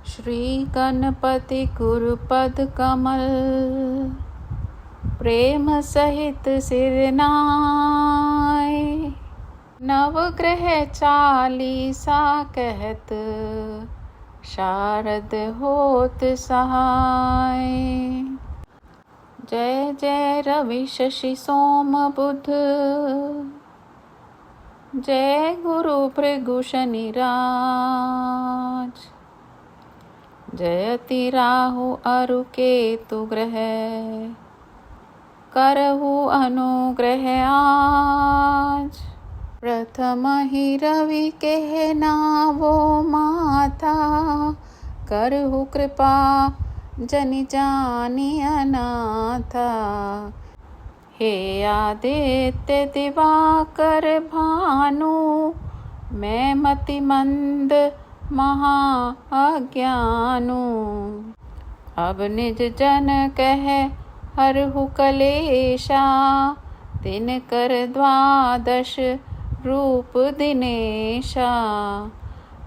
श्री गणपति गुरुपद कमल, प्रेम सहित सिरनाय। नवग्रह चालीसा कहत, शारद होत सहाय। जय जय रवि शशि सोम बुध, जय गुरु भृगु शनि राज। जयति राहु अरु केतु ग्रह, करहु अनुग्रह आज। प्रथम ही रवि कह नावो माता, करहु कृपा जनि जानि अनाथा। हे आदित्य दिवाकर भानु, मैं मति मंद महा अज्ञानु। अब निज जन कह हरहु कलेशा, दिनकर द्वादश रूप दिनेशा।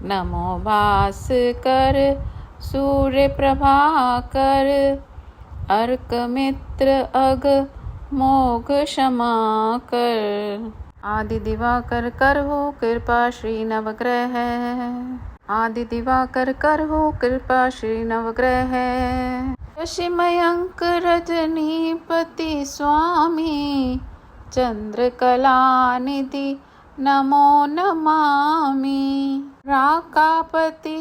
नमो भास्कर सूर्य प्रभाकर, अर्क मित्र अग मोघ क्षमा कर। आदि दिवाकर करहु कृपा श्री नवग्रह, आदि दिवाकर करहु कृपा श्री नवग्रह। शशि मयंक रजनीपति स्वामी, चंद्र कलानिधि नमो नमामि। राकापति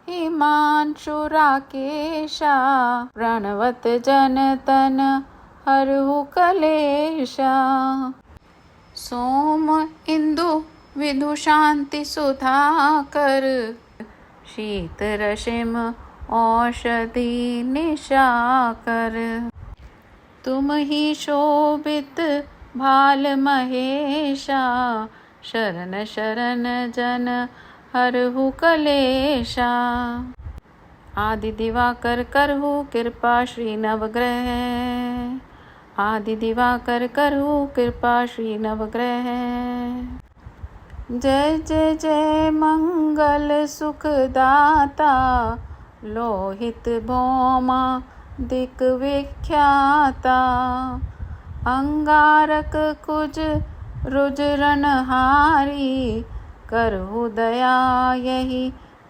हिमांशु राकेशा, प्रणवत जन तन हरहु कलेशा। सोम इंदु विदु शांति सुधाकर, शीत रशिम औषधि निशाकर। तुम ही शोभित भाल महेशा, शरण शरण जन हरहु कलेशा। आदि दिवाकर करहु कृपा श्री नवग्रह, आदि दिवाकर करहु कृपा श्री नवग्रह। जय जय जय मंगल सुखदाता, लोहित भौमा दिक विख्याता। अंगारक कुज रुजरनहारी, करहु दया यही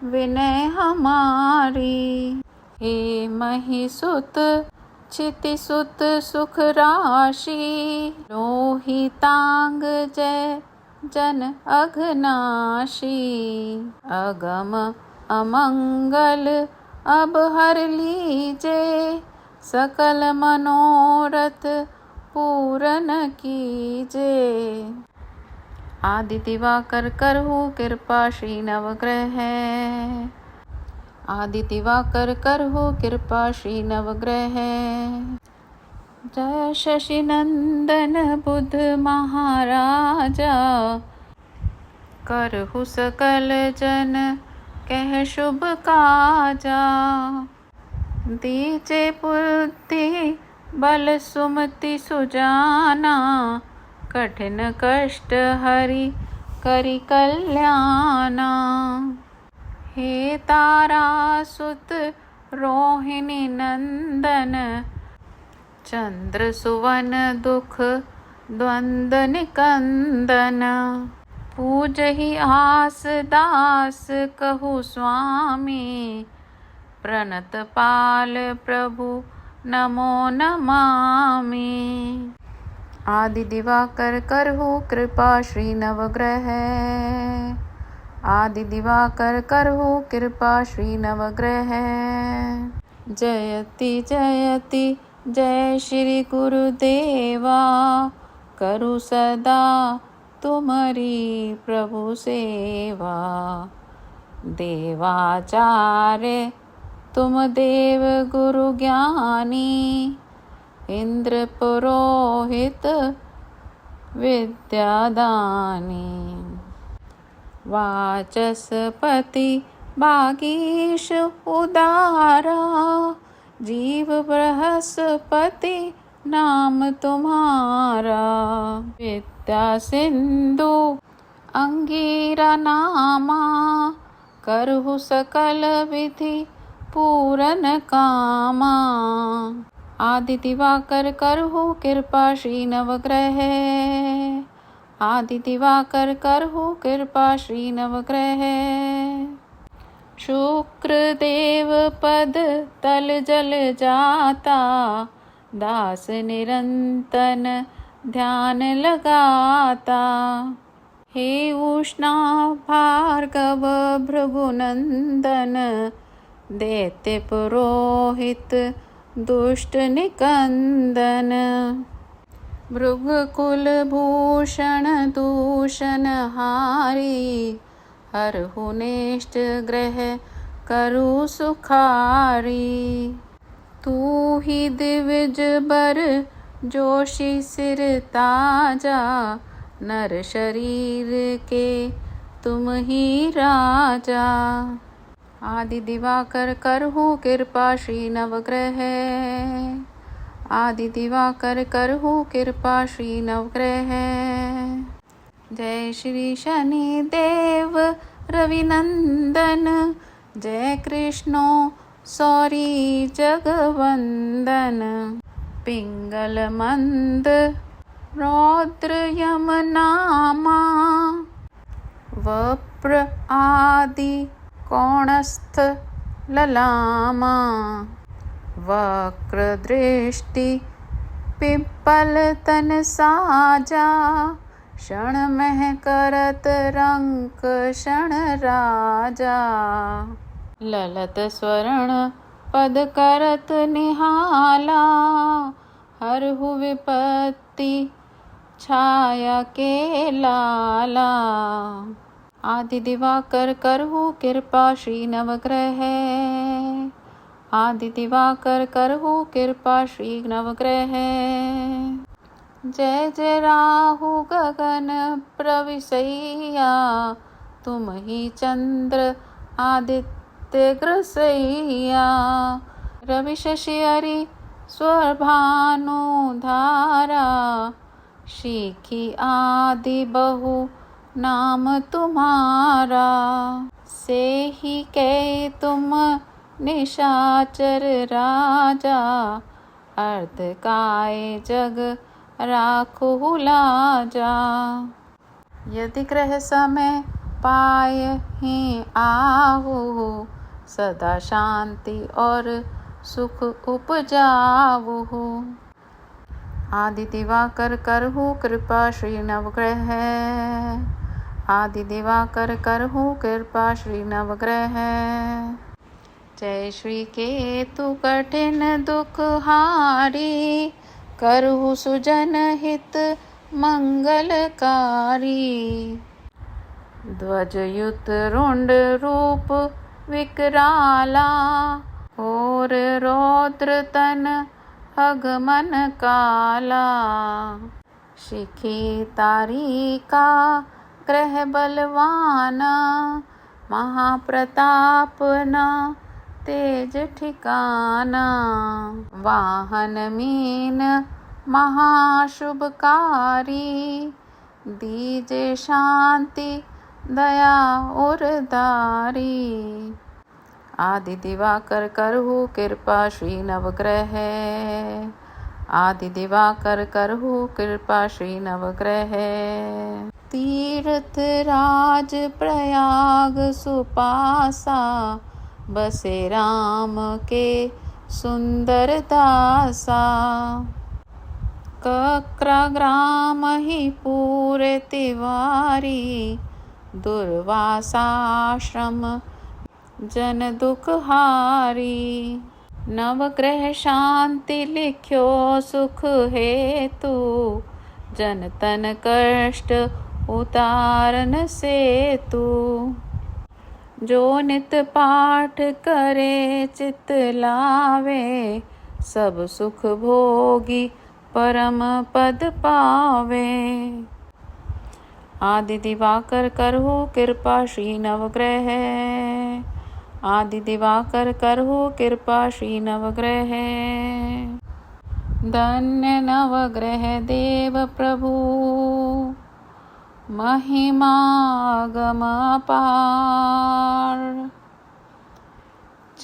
विनय हमारी। हे महिसुत क्षिति सुत सुख राशि, लोहितांग जय जन अघनाशी। अगम अमंगल अब हर लीजे, सकल मनोरथ पूरन कीजे। आदि दिवाकर करहु कृपा श्री नवग्रह, आदि दिवाकर करहु कृपा श्री नवग्रह। जय शशि नंदन बुध महाराजा, करहु सकल जन कह शुभ काजा। दीजे बुद्धि बल सुमति सुजाना, कठिन कष्ट हरि करि कल्याणा। हे तारा सुत रोहिणी नंदन, चंद्र सुवन दुख द्वंद निकंदन। पूजहि आस दास कहु स्वामी, प्रणत पाल प्रभु नमो नमामि। आदि दिवाकर करहु कृपा श्री नवग्रह, आदि दिवाकर करहु कृपा श्री नवग्रह। जयति जयति जय श्री गुरुदेवा, करु सदा तुम्हारी प्रभु सेवा। देवाचार्य तुम देव गुरु ज्ञानी, इंद्र पुरोहित विद्यादानी। वाचस्पति बागीश उदारा, जीव बृहस्पति नाम तुम्हारा। विद्या सिंधु अंगीरा नामा, करहु सकल विधि पूरन कामा। आदि दिवाकर करहु कृपा श्री नवग्रह। आदि दिवाकर करहु कृपा श्री नवग्रह। शुक्र देव पद तल जल जाता, दास निरंतन ध्यान लगाता। हे उष्णा भार्गव भृगुनंदन, दैत्य पुरोहित दुष्ट निकंदन। भृगुकुल भूषण दूषण हारी, हरहु नेष्ट ग्रह करु सुखारी। तू ही दिविज बर जोशी सिर ताजा, नर शरीर के तुम ही राजा। आदि दिवाकर करहु कृपा श्री नवग्रह। आदि दिवाकर करहु कृपा श्री नवग्रह। जय श्री शनि देव रविनंदन, जय कृष्णो सौरी जगवंदन। पिंगल मंद रौद्र यम नामा, वप्र आदि कोणस्थ ललामा। वक्र दृष्टि पिप्पल तन साजा, क्षण मह करत रंक क्षण राजा। ललत स्वर्ण पद करत निहाला, हरहु विपत्ति छाया के लाला। आदि दिवाकर करहु कृपा श्री नवग्रह। आदि दिवाकर करहु कृपा श्री नवग्रह। जय जय राहु गगन प्रविशैया, तुम ही चंद्र आदित्य ग्रसैया। रवि शशि हरि स्वभानु धारा, शिखी आदि बहु नाम तुम्हारा। से ही कहे तुम निशाचर राजा, अर्ध काय जग राखु लाजा। यदि ग्रह समय पाय ही आहु, सदा शांति और सुख उपजाऊ। आदि दिवाकर करहु कृपा श्री नवग्रह। आदि दिवाकर करहु कृपा श्री नवग्रह। जय श्री केतु कठिन दुख हारी, करहु सुजन हित मंगलकारी। ध्वजयुत रुंड रूप विकराला, और रौद्र तन अगमन काला। शिखी तारिका ग्रह बलवाना, महाप्रताप ना तेज ठिकाना। वाहन मीन महाशुभकारी, दीजे शांति दया और दारी। आदि दिवाकर करहु कृपा श्री नवग्रह। आदि दिवाकर करहु कृपा श्री नवग्रह। तीर्थ राज प्रयाग सुपासा, बसे राम के सुंदर दासा। कक्रा ग्राम ही पूरे तिवारी, दुर्वासाश्रम जन दुख हारी। नवग्रह शांति लिख्यो सुख हेतु, जन तन कष्ट उतारन सेतु। जो नित पाठ करे चित लावे, सब सुख भोगी परम पद पावे। आदि दिवाकर करहु कृपा श्री नवग्रह। आदि दिवाकर करहु कृपा श्री नवग्रह। धन्य नवग्रह देव प्रभु, महिमा गम अपार।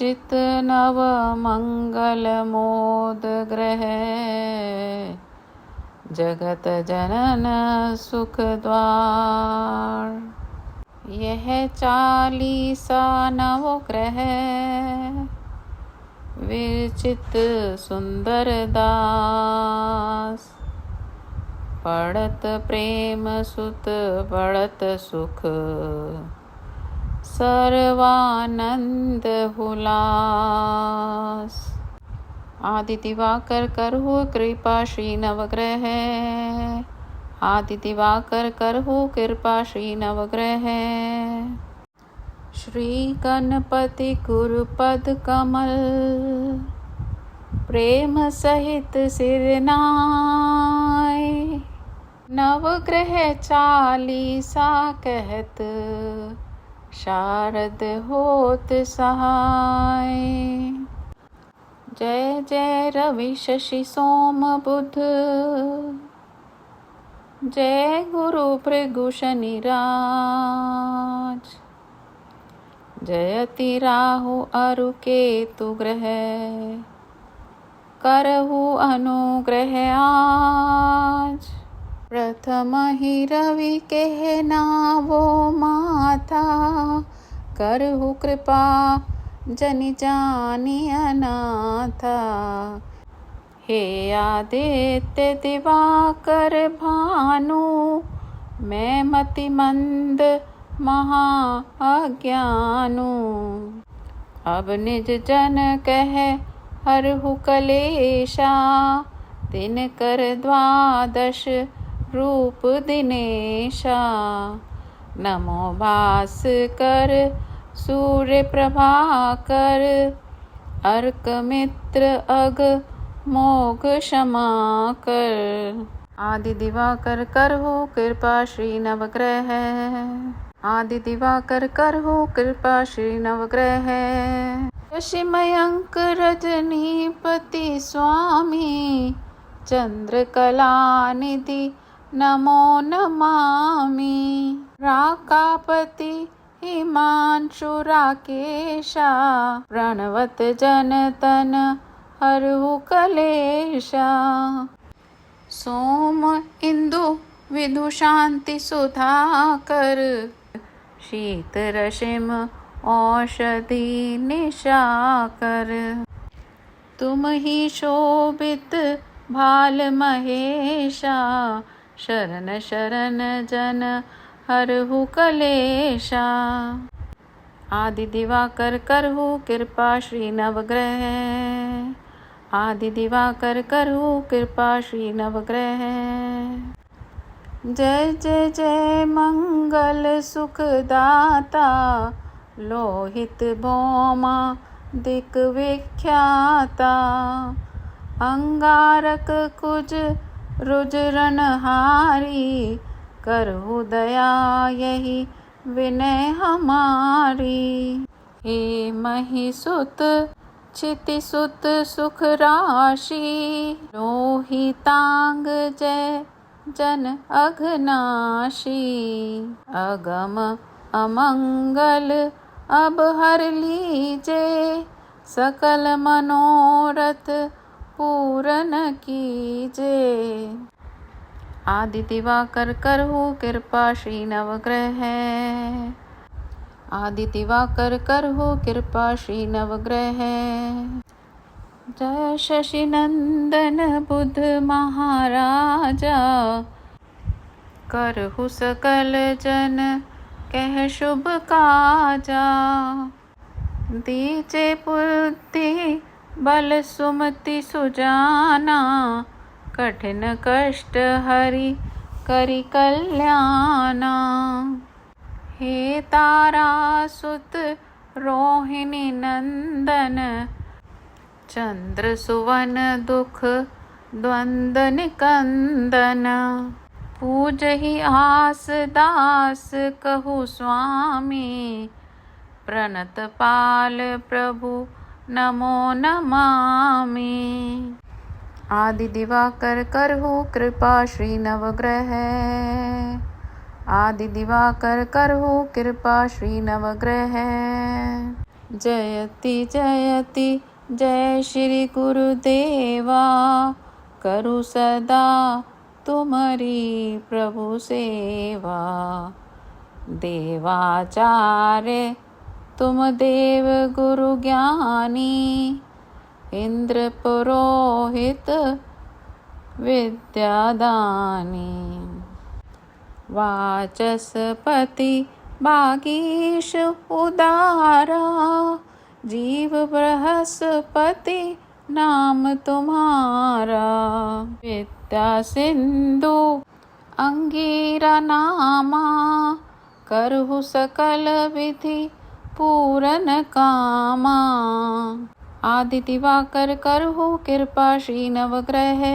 चित नव मंगल मोद ग्रह जगत जनन सुख द्वार। यह 40 नवग्रह विचित सुंदर दास। पढ़त प्रेम सुत बढ़त सुख सर्वानंद हुलास। आदि दिवाकर करहु कृपा श्री नवग्रह। आदि दिवाकर करहु कृपा श्री नवग्रह। श्री गणपति गुरुपद कमल प्रेम सहित सिरनाय। नवग्रह 40 कहत शारद होत सहाय। जय जय रवि शशि सोम बुध जय गुरु भृगु शनि राज। जयति राहु अरु केतु ग्रह करहु अनुग्रह आज। प्रथम ही रवि कह नावो माथा करहु कृपा जनि जानि अनाथा। हे आदित्य दिवाकर भानु मैं मति मंद महा अज्ञानु। अब निज जन कह हरहु कलेशा दिनकर 12 रूप दिनेशा। नमो भास्कर सूर्य प्रभाकर अर्क मित्र अग मोघ क्षमा कर। आदि दिवाकर करहु कृपा श्री नवग्रह। आदि दिवाकर करहु कृपा श्री नवग्रह। शशि मयंक रजनीपति स्वामी चंद्र कलानिधि नमो नमामि। राकापति हिमांशु राकेशा प्रणवत जन तन हरहु कलेशा। सोम इंदु विदु शांति सुधाकर शीत रशिम औषधि निशाकर। तुम ही शोभित भाल महेशा शरण शरण जन हरहु कलेशा। आदि दिवाकर करहु कृपा श्री नवग्रह। आदि दिवाकर करहु कृपा श्री नवग्रह। जय जय जय मंगल सुखदाता लोहित भौमा दिक विख्याता। अंगारक कुज रुजरनहारी करहु दया यही विनय हमारी। हे महिसुत क्षिति सुत सुख राशि लोहितांग जय जन अघनाशी। अगम अमंगल अब हर लीजे सकल मनोरथ पूरन कीजे। आदि दिवाकर करहु कृपा श्री नवग्रह। आदि दिवाकर करहु कृपा श्री नवग्रह। जय शशि नंदन बुध महाराजा करहु सकल जन कह शुभ काजा। दीजे बुद्धि बल सुमति सुजाना कठिन कष्ट हरि करि कल्याणा। हे तारासुत रोहिणी नंदन चंद्र सुवन दुख द्वंद निकंदन। पूजहि आस दास कहु स्वामी प्रणत पाल प्रभु नमो नमामि। आदि दिवाकर करहु कृपा श्री नवग्रह। आदि दिवाकर करहु कृपा श्री नवग्रह। जयति जयति जय श्री गुरुदेवा, करूँ सदा तुम्हारी प्रभु सेवा। देवाचार्य तुम देव गुरु ज्ञानी, इंद्र पुरोहित विद्यादानी। वाचस्पति बागीश उदारा, जीव बृहस्पति नाम तुम्हारा। विद्या सिंधु अंगीरा नामा, करहु सकल विधि पूरन कामा। आदि दिवाकर करहु कृपा श्री नवग्रह,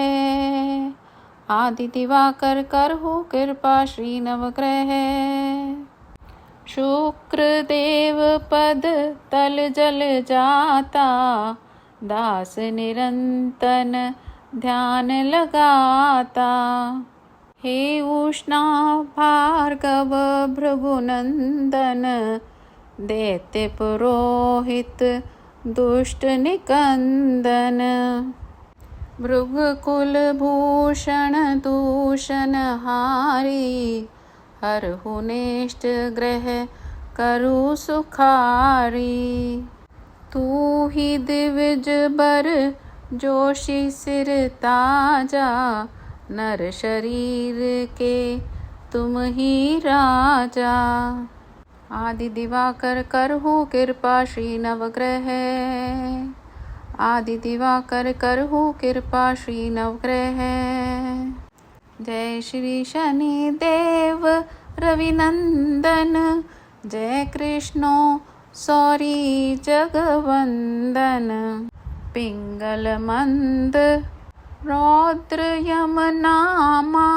आदि दिवाकर करहु कृपा श्री नवग्रह। शुक्र देव पद तल जल जाता, दास निरंतन ध्यान लगाता। हे उष्णा भार्गव भृगुनंदन, दैत्य पुरोहित दुष्ट निकंदन। भृगुकुल भूषण दूषण हारी, हरहु नेष्ट ग्रह करु सुखारी। तू ही दिविज बर जोशी सिर ताजा, नर शरीर के तुम ही राजा। आदि दिवाकर करहु कृपा श्री नवग्रह, आदि दिवाकर करहु कृपा श्री नवग्रह। जय श्री शनि देव रविनंदन, जय कृष्णो सौरी जगवंदन। पिंगल मंद रौद्र यम नामा,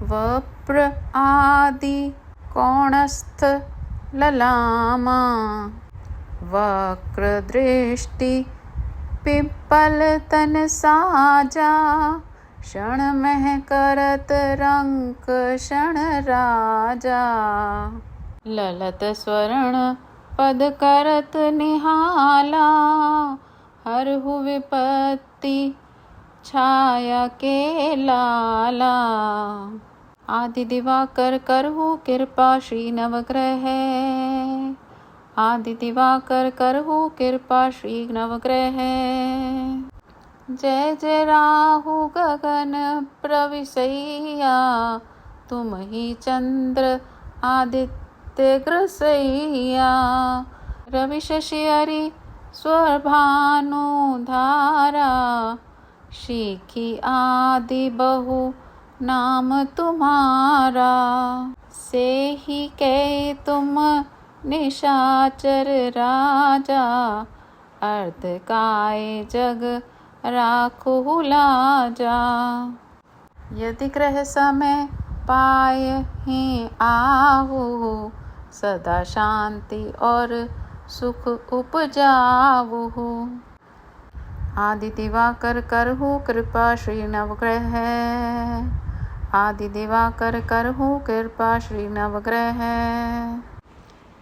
वप्र आदि कोणस्थ ललामा। वक्र दृष्टि पिप्पल तन साजा, क्षण मह करत रंक क्षण राजा। ललत स्वर्ण पद करत निहाला, हरहु विपत्ति छाया के लाला। आदि दिवाकर करहु कृपा श्री नवग्रह, आदि दिवाकर करहु कृपा श्री नवग्रह। जय जय राहु गगन प्रविशैया, तुम ही चंद्र आदित्य ग्रसैया। रवि शशि हरि स्वर भानु धारा, शिखी आदि बहु नाम तुम्हारा। से ही कहे तुम निशाचर राजा, अर्ध काय जग राखु लाजा। यदि ग्रह समय पाए ही आहु, सदा शांति और सुख उपजावहु। आदि दिवाकर करहु कृपा श्री नवग्रह, आदि दिवाकर करहु कृपा श्री नवग्रह।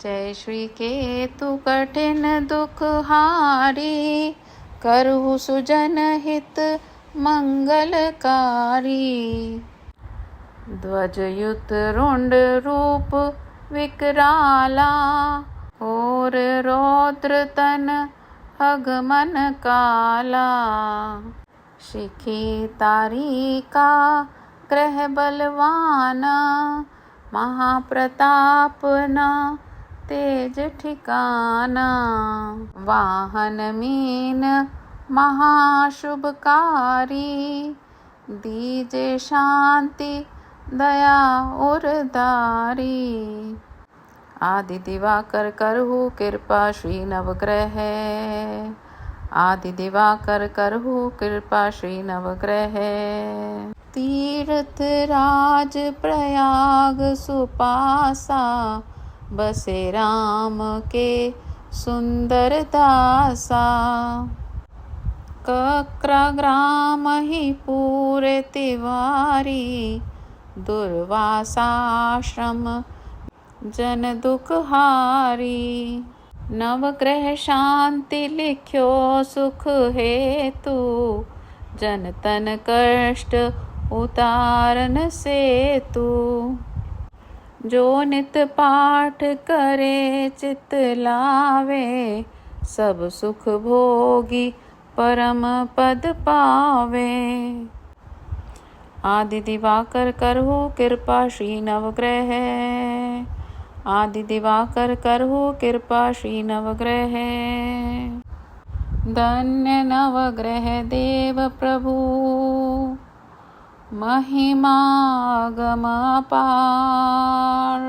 जय श्री केतु कठिन दुख हारी, करहु सुजन हित मंगलकारी। ध्वजयुत रुंड रूप विकराला, और रौद्र तन अगमन काला। शिखी तारिका ग्रह बलवाना, महाप्रताप ना तेज ठिकाना। वाहन मीन महाशुभकारी, दीजे शांति दया उरधारी। आदि दिवाकर करहु कृपा श्री नवग्रह, आदि दिवाकर करहु कृपा श्री नवग्रह। तीर्थ राज प्रयाग सुपासा, बसे राम के सुंदर दासा। कक्रग्राम ही पूरे तिवारी, दुर्वासाश्रम जन दुख हारी। नवग्रह शांति लिख्यो सुख हेतु, जन तन कष्ट उतारन सेतु। जो नित पाठ करे चित लावे, सब सुख भोगी परम पद पावे। आदि दिवाकर करहु कृपा श्री नवग्रह, आदि दिवाकर करहु कृपा श्री नवग्रह। धन्य नवग्रह देव प्रभु, महिमा गम अपार।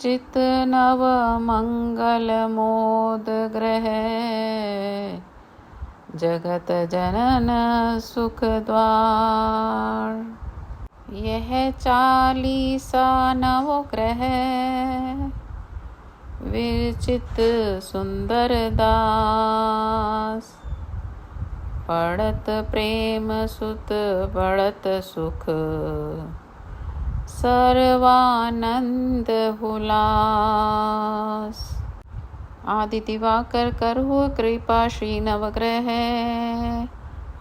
चित नव मंगल मोद ग्रह, जगत जनन सुख द्वार। यह 40 नवग्रह, विरचित सुंदर दास। पढ़त प्रेम सुत बढ़त सुख, सर्वानंद हुलास। आदि दिवाकर करहु कृपा श्री नवग्रह,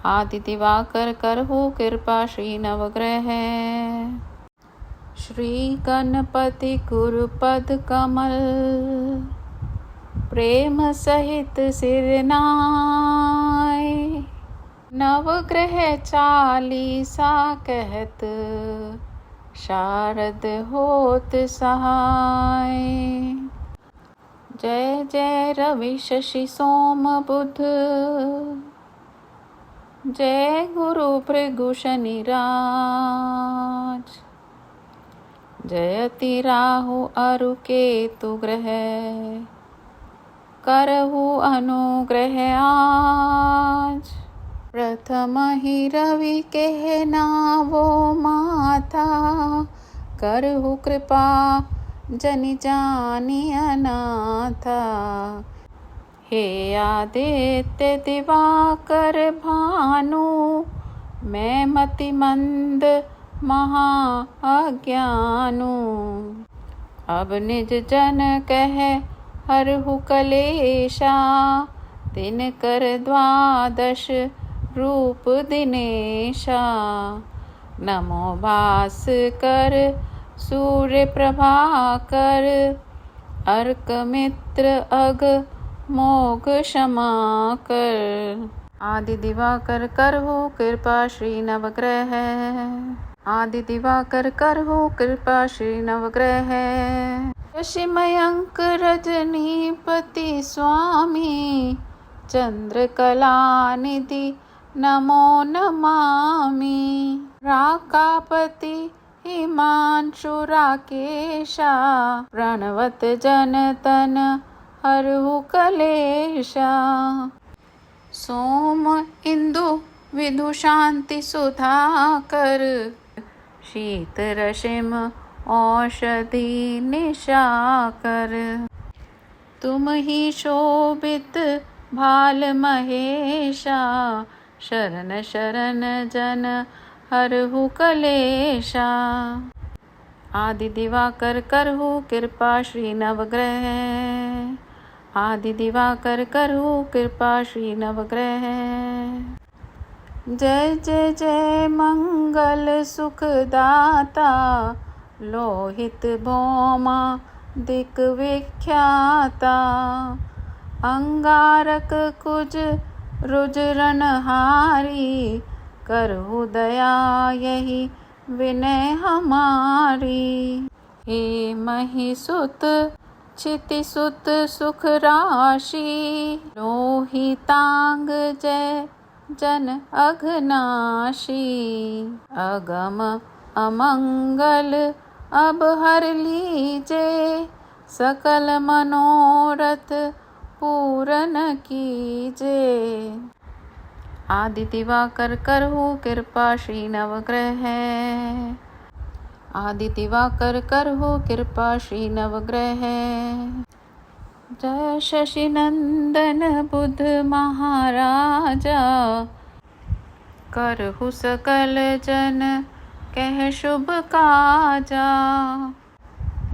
आदि दिवाकर करहु कृपा श्री नवग्रह। श्री गणपति गुरुपद कमल, प्रेम सहित सिर नाय। नवग्रह 40 कहत, शारद होत सहाय। जय जय रवि शशि सोम बुध, जय गुरु भृगु शनि राज। जयति राहु अरु केतु ग्रह, करहु अनुग्रह आज। प्रथम ही रवि कह नावो माथा, करहु कृपा जनि जानि अनाथा। हे आदित्य दिवाकर भानु, मैं मति मंद महा अज्ञानु। अब निज जन कह हरहु कलेशा, दिन कर 12 रूप दिनेशा। नमो भास्कर सूर्य प्रभाकर, अर्क मित्र अग मोघ क्षमा कर। आदि दिवाकर करहु कृपा श्री नवग्रह, आदि दिवाकर करहु कृपा श्री नवग्रह। शशि मयंक रजनीपति स्वामी, चंद्र कलानिधि नमो नमामि। राकापति हिमांशु राकेशा, प्रणवत जन तन हरहु कलेशा। सोम इंदु विधु शांति सुधाकर, शीत रशिम औषधि निशाकर। तुम ही शोभित भाल महेशा, शरण शरण जन हरहु कलेशा। आदि दिवाकर करहु कृपा श्री नवग्रह, आदि दिवाकर करहु कृपा श्री नवग्रह। जय जय जय मंगल सुखदाता, लोहित भौमा दिक विख्याता। अंगारक कुज रुजरनहारी, करहु दया यही विनय हमारी। हे महिसुत क्षिति सुत सुख राशि, लोहितांग जय जन अघनाशी। अगम अमंगल अब हर लीजे, सकल मनोरथ पूरन कीजे। आदि दिवाकर करहु कृपा श्री नवग्रह, आदि दिवाकर करहु कृपा श्री नवग्रह। जय शशि नंदन बुध महाराजा, करहु सकल जन कह शुभ काजा।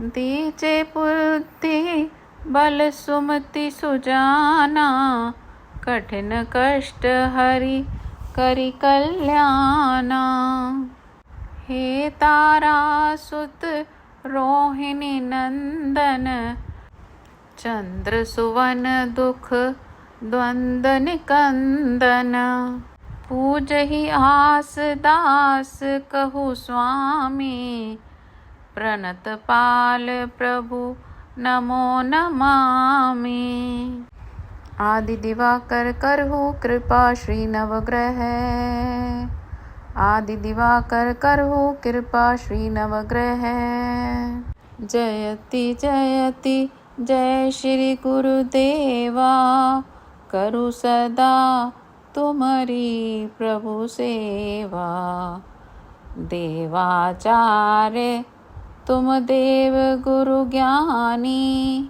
दीजे बुद्धि बल सुमति सुजाना, कठिन कष्ट हरि करि कल्याणा। हे तारा सुत रोहिणी नंदन, चंद्र सुवन दुख द्वंद निकंदन। पूजहि आस दास कहु स्वामी, प्रणत पाल प्रभु नमो नमामि। आदि दिवाकर करहु कृपा श्री नवग्रह, आदि दिवाकर करहु कृपा श्री नवग्रह। जयति जयति जय श्री गुरुदेवा, करु सदा तुम्हारी प्रभु सेवा। देवाचार्य तुम देव गुरु ज्ञानी,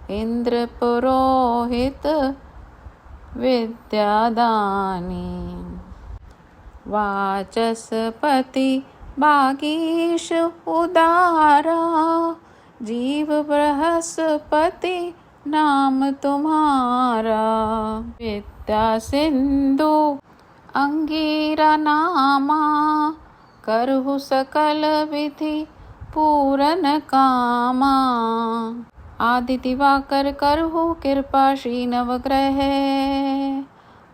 इंद्र पुरोहित विद्यादानी। वाचस्पति बागीश उदारा, जीव बृहस्पति नाम तुम्हारा। विद्या सिंधु अंगीरा नामा, करहु सकल विधि पूरन कामा। आदि दिवाकर करहु कृपा श्री नवग्रह,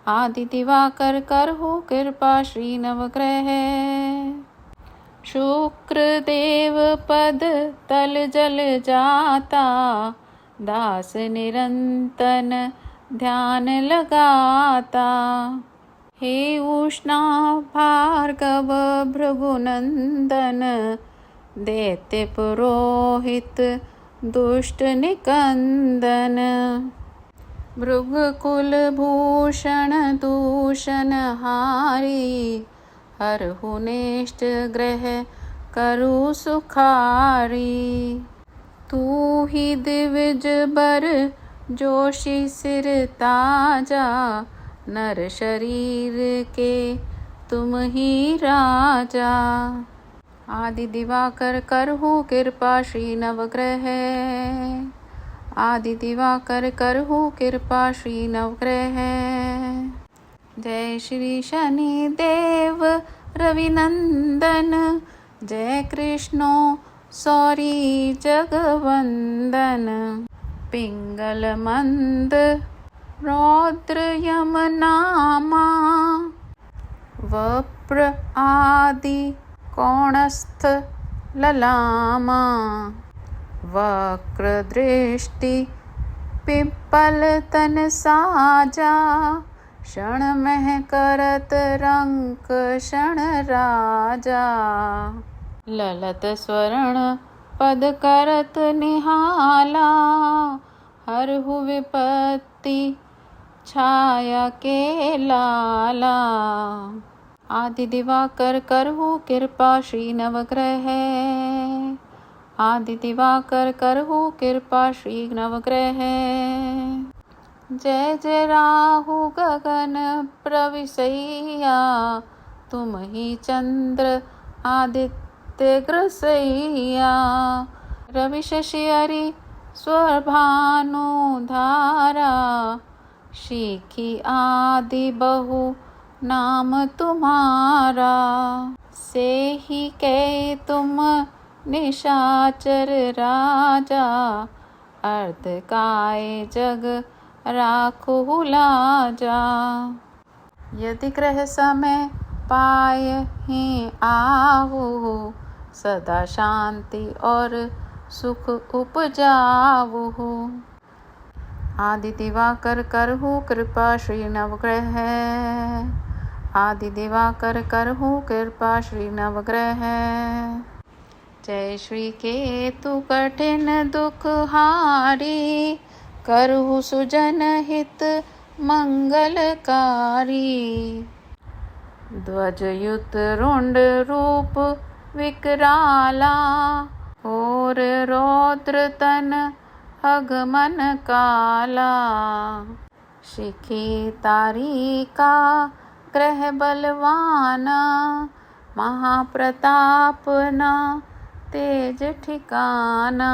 आदि दिवाकर करहु कृपा श्री नवग्रह। शुक्र देव पद तल जल जाता, दास निरंतन ध्यान लगाता। हे उष्णा भार्गव भृगुनंदन, दैत्य पुरोहित दुष्ट निकंदन। भृगुकुल भूषण दूषण हारी, हरहु नेष्ट ग्रह करु सुखारी। तू ही दिविज बर जोशी सिर ताजा, नर शरीर के तुम ही राजा। आदि दिवाकर करहु कृपा श्री नवग्रह, आदि दिवाकर करहु कृपा श्री नवग्रह। जय श्री शनि देव रविनंदन, जय कृष्णो सौरी जगवंदन। पिंगल मंद रौद्र यम नामा, वप्र आदि कोणस्थ ललामा। वक्र दृष्टि पिप्पल तन साजा, क्षण मह करत रंक क्षण राजा। ललत स्वर्ण पद करत निहाला, हरहु विपत्ति छाया के लाला। आदि दिवाकर करहु कृपा श्री नवग्रह, आदि दिवाकर करहु कृपा श्री नवग्रह। जय जय राहु गगन प्रविशैया, तुम ही चंद्र आदित्य ग्रसैया। रवि शशि हरि स्वभानु धारा, शिखी आदि बहु नाम तुम्हारा। से ही कहे तुम निशाचर राजा, अर्ध काय जग राखु लाजा। यदि ग्रह समय पाय ही आहु, सदा शांति और सुख उपजावहु। आदि दिवाकर करहु कृपा श्री नवग्रह, आदि दिवाकर करहु कृपा श्री नवग्रह। जय श्री केतु कठिन दुख हारी, करहु सुजन हित मंगलकारी। ध्वजयुत रुंड रूप विकराला, और रौद्र तन अगमन काला। शिखी तारिका ग्रह बलवाना, महाप्रताप न तेज ठिकाना।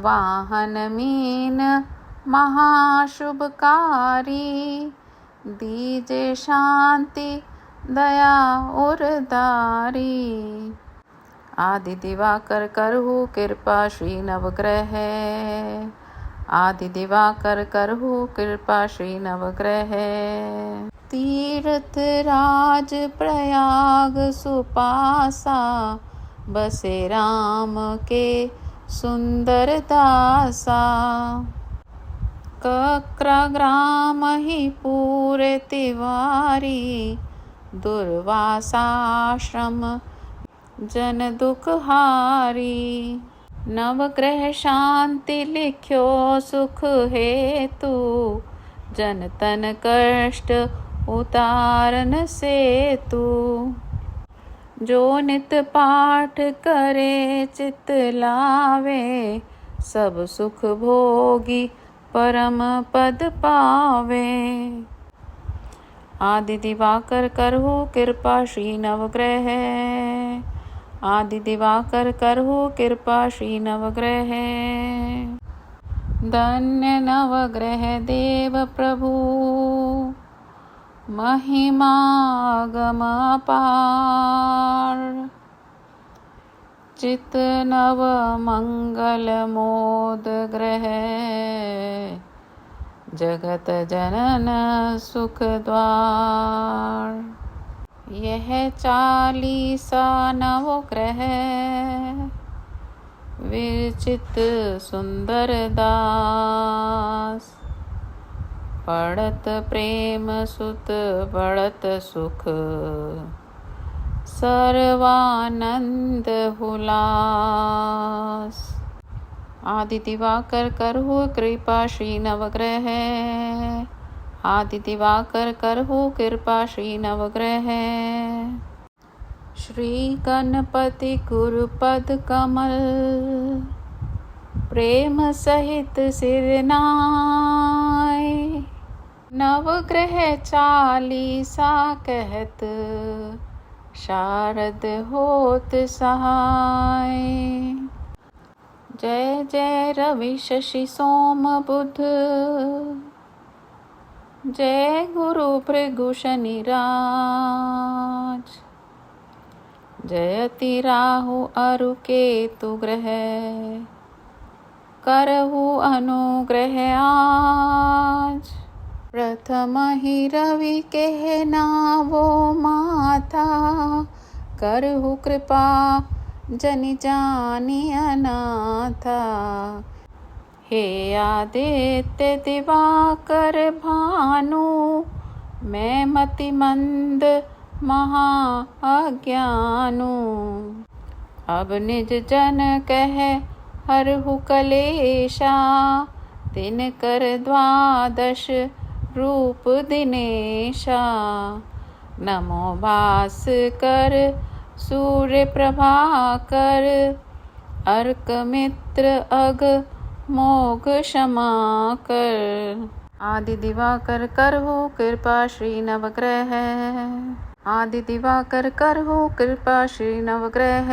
वाहन मीन महाशुभकारी, दीजे शांति दया उरदारी। आदि दिवाकर करहु कृपा श्री नवग्रह। आदि दिवाकर करहु कृपा श्री नवग्रह। तीर्थ राज प्रयाग सुपासा, बसे राम के सुंदर दासा। कक्रग्राम ही पूरे तिवारी, दुर्वासाश्रम जन दुखहारी। नवग्रह शांति लिख्यो सुख हेतु, जन तन कष्ट उतारन सेतु। जो नित पाठ करे चित लावे, सब सुख भोगी परम पद पावे। आदि दिवाकर करहु कृपा श्री नवग्रह। आदि दिवाकर करहु कृपा श्री नवग्रह। धन्य नवग्रह देव प्रभु, महिमा गम अपार। चित नव मंगल मोद ग्रह, जगत जनन सुख द्वार। यह 40 नवग्रह, विरचित सुंदर दास। पढ़त प्रेम सुत बढ़त सुख, सर्वानंद हुलास। आदि दिवाकर करहु कृपा श्री नवग्रह। आदि दिवाकर करहु कृपा श्री नवग्रह। श्री गणपति गुरुपद कमल, प्रेम सहित सिरनाय। नवग्रह 40 कहत, शारद होत सहाय। जय जय रवि शशि सोम बुध, जय गुरु भृगु शनि राज। जयति राहु अरु केतु ग्रह, करहु अनुग्रह आज। प्रथम ही रवि कह नावो माता, करहु कृपा जनि जानि अनाथा। हे आदित्य दिवाकर भानु, मैं मति मंद महा अज्ञानु। अब निज जन कह हरहु कलेशा, दिनकर 12 रूप दिनेशा। नमो भास्कर सूर्य प्रभाकर, अर्क मित्र अग मोघ क्षमा कर। आदि दिवाकर करहु कृपा श्री नवग्रह। आदि दिवाकर करहु कृपा श्री नवग्रह।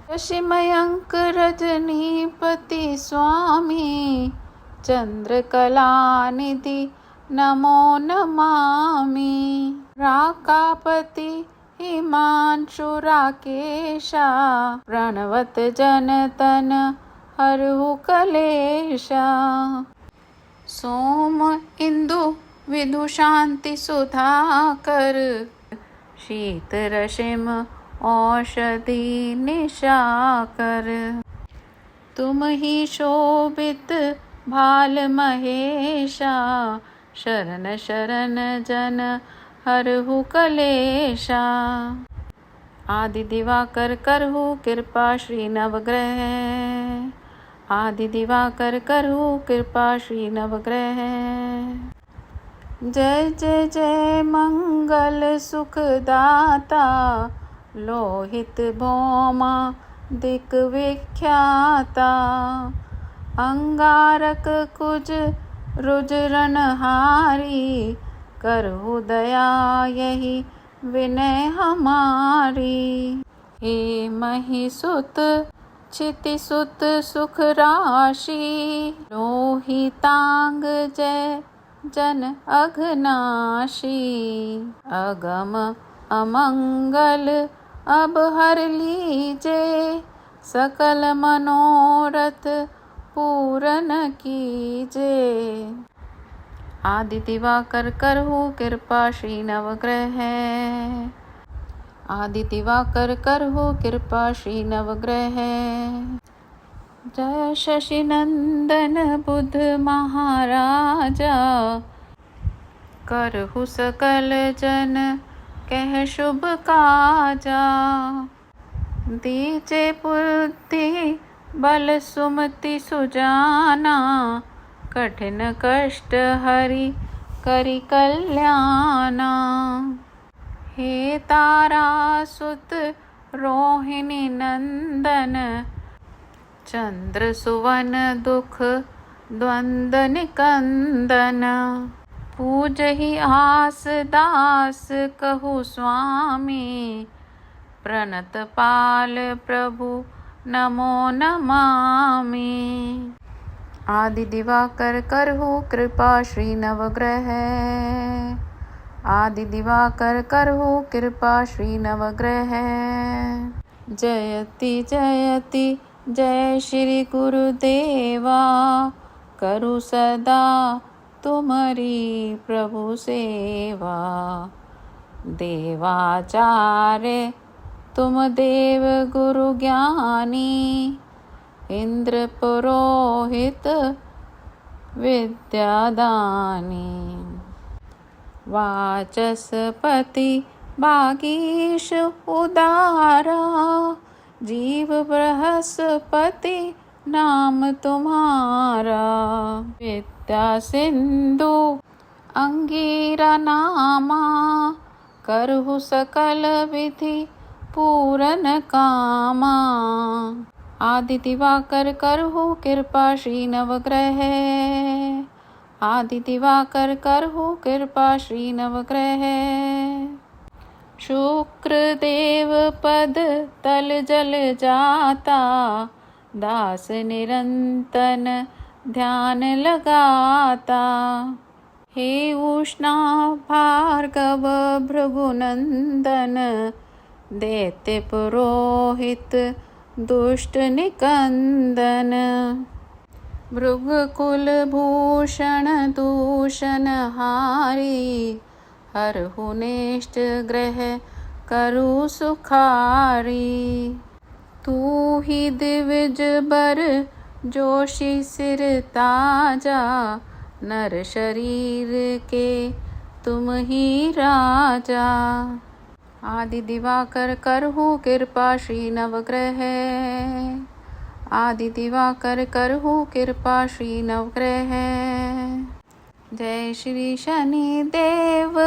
शशि मयंक रजनीपति स्वामी, चंद्र कलानिधि नमो नमामि। राकापति हिमांशु राकेशा, प्रणवत जन तन हरहु कलेशा। सोम इंदु विदु शांति सुधाकर, शीत रशिम औषधि निशाकर। तुम ही शोभित भाल महेशा, शरण शरण जन हरहु कलेशा। आदि दिवाकर करहु कृपा श्री नवग्रह। आदि दिवाकर करहु कृपा श्री नवग्रह। जय जय जय मंगल सुखदाता, लोहित भौमा दिक विख्याता। अंगारक कुज रुजरनहारी, करहु दया यही विनय हमारी। हे महिसुत क्षितिसुत सुख राशि, लोहितांग जय जन अघनाशी। अगम अमंगल अब हर लीजे, सकल मनोरथ पूरन कीजे। आदि दिवाकर करहु कृपा श्री नवग्रह, आदि दिवाकर करहु कृपा श्री नवग्रह। जय शशि नंदन बुध महाराजा, करहु सकल जन कह शुभ काजा। दीजे बुद्धि बल सुमति सुजाना, कठिन कष्ट हरि करि कल्याणा। हे तारासुत रोहिणी नंदन, चंद्र सुवन दुख द्वंद निकंदन। पूजहि आस दास कहु स्वामी, प्रणत पाल प्रभु नमो नमामि। आदि दिवाकर करहु कृपा श्री नवग्रह, आदि दिवाकर करहु कृपा श्री नवग्रह। जयति जयति जय श्री गुरुदेवा, करु सदा तुम्हारी प्रभु सेवा। देवाचार्य तुम देव गुरु ज्ञानी, इंद्र पुरोहित विद्यादानी। वाचस्पति बागीश उदारा, जीव बृहस्पति नाम तुम्हारा। विद्या सिंधु अंगीरा नामा, करहु सकल विधि पूरन कामा। आदि दिवाकर करहु कृपा श्री नवग्रह, आदि दिवाकर करहु कृपा श्री नवग्रह। शुक्र देव पद तल जल जाता, दास निरंतन ध्यान लगाता। हे उष्णा भार्गव भृगुनंदन, दैत्य पुरोहित दुष्ट निकंदन। भृगुकुल भूषण दूषण हारी, हरहु नेष्ट ग्रह करु सुखारी। तू ही दिविज बर जोशी सिर ताजा, नर शरीर के तुम ही राजा। आदि दिवाकर करहु कृपा श्री नवग्रह, आदि दिवाकर करहु कृपा श्री नवग्रह। जय श्री शनि देव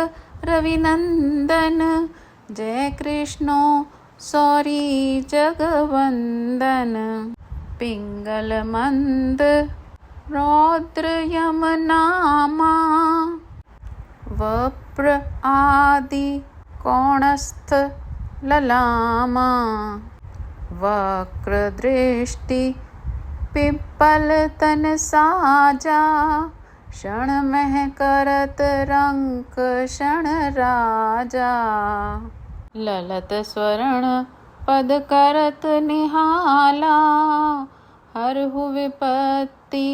रविनंदन, जय कृष्णो सौरी जगवंदन। पिंगल मंद रौद्र यम नामा, वप्र आदि कोणस्थ ललामा। वक्र दृष्टि पिप्पल तन साजा, क्षण मह करत रंक क्षण राजा। ललत स्वर्ण पद करत निहाला, हरहु विपत्ति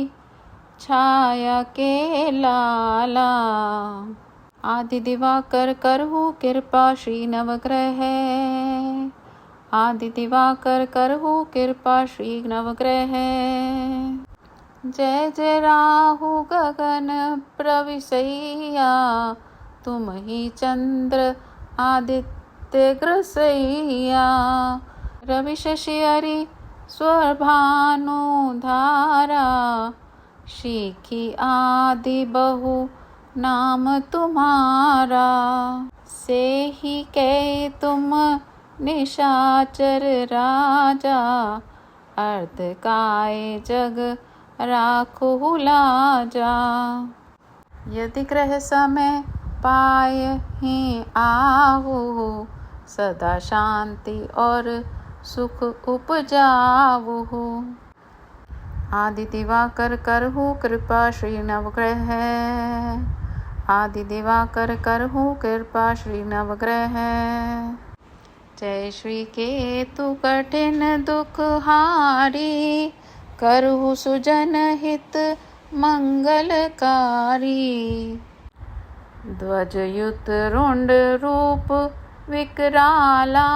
छाया के लाला। आदि दिवाकर करहु कृपा श्री नवग्रह, आदि दिवाकर करहु कृपा श्री नवग्रह। जय जय राहु गगन प्रविशैया, तुम ही चंद्र आदित्य ग्रसैया। रवि शशि हरि स्वभानु धारा, शिखी आदि बहु नाम तुम्हारा। से ही कह तुम निशाचर राजा, अर्ध काय जग राखु लाजा। यदि ग्रह समय पाय ही आहु, सदा शांति और सुख उपजावहु। आदि दिवाकर करहु कृपा श्री नवग्रह। आदि दिवाकर करहु कृपा श्री नवग्रह। जय श्री केतु कठिन दुख हारी, करहु सुजन हित मंगलकारी। ध्वजयुत रुंड रूप विकराला,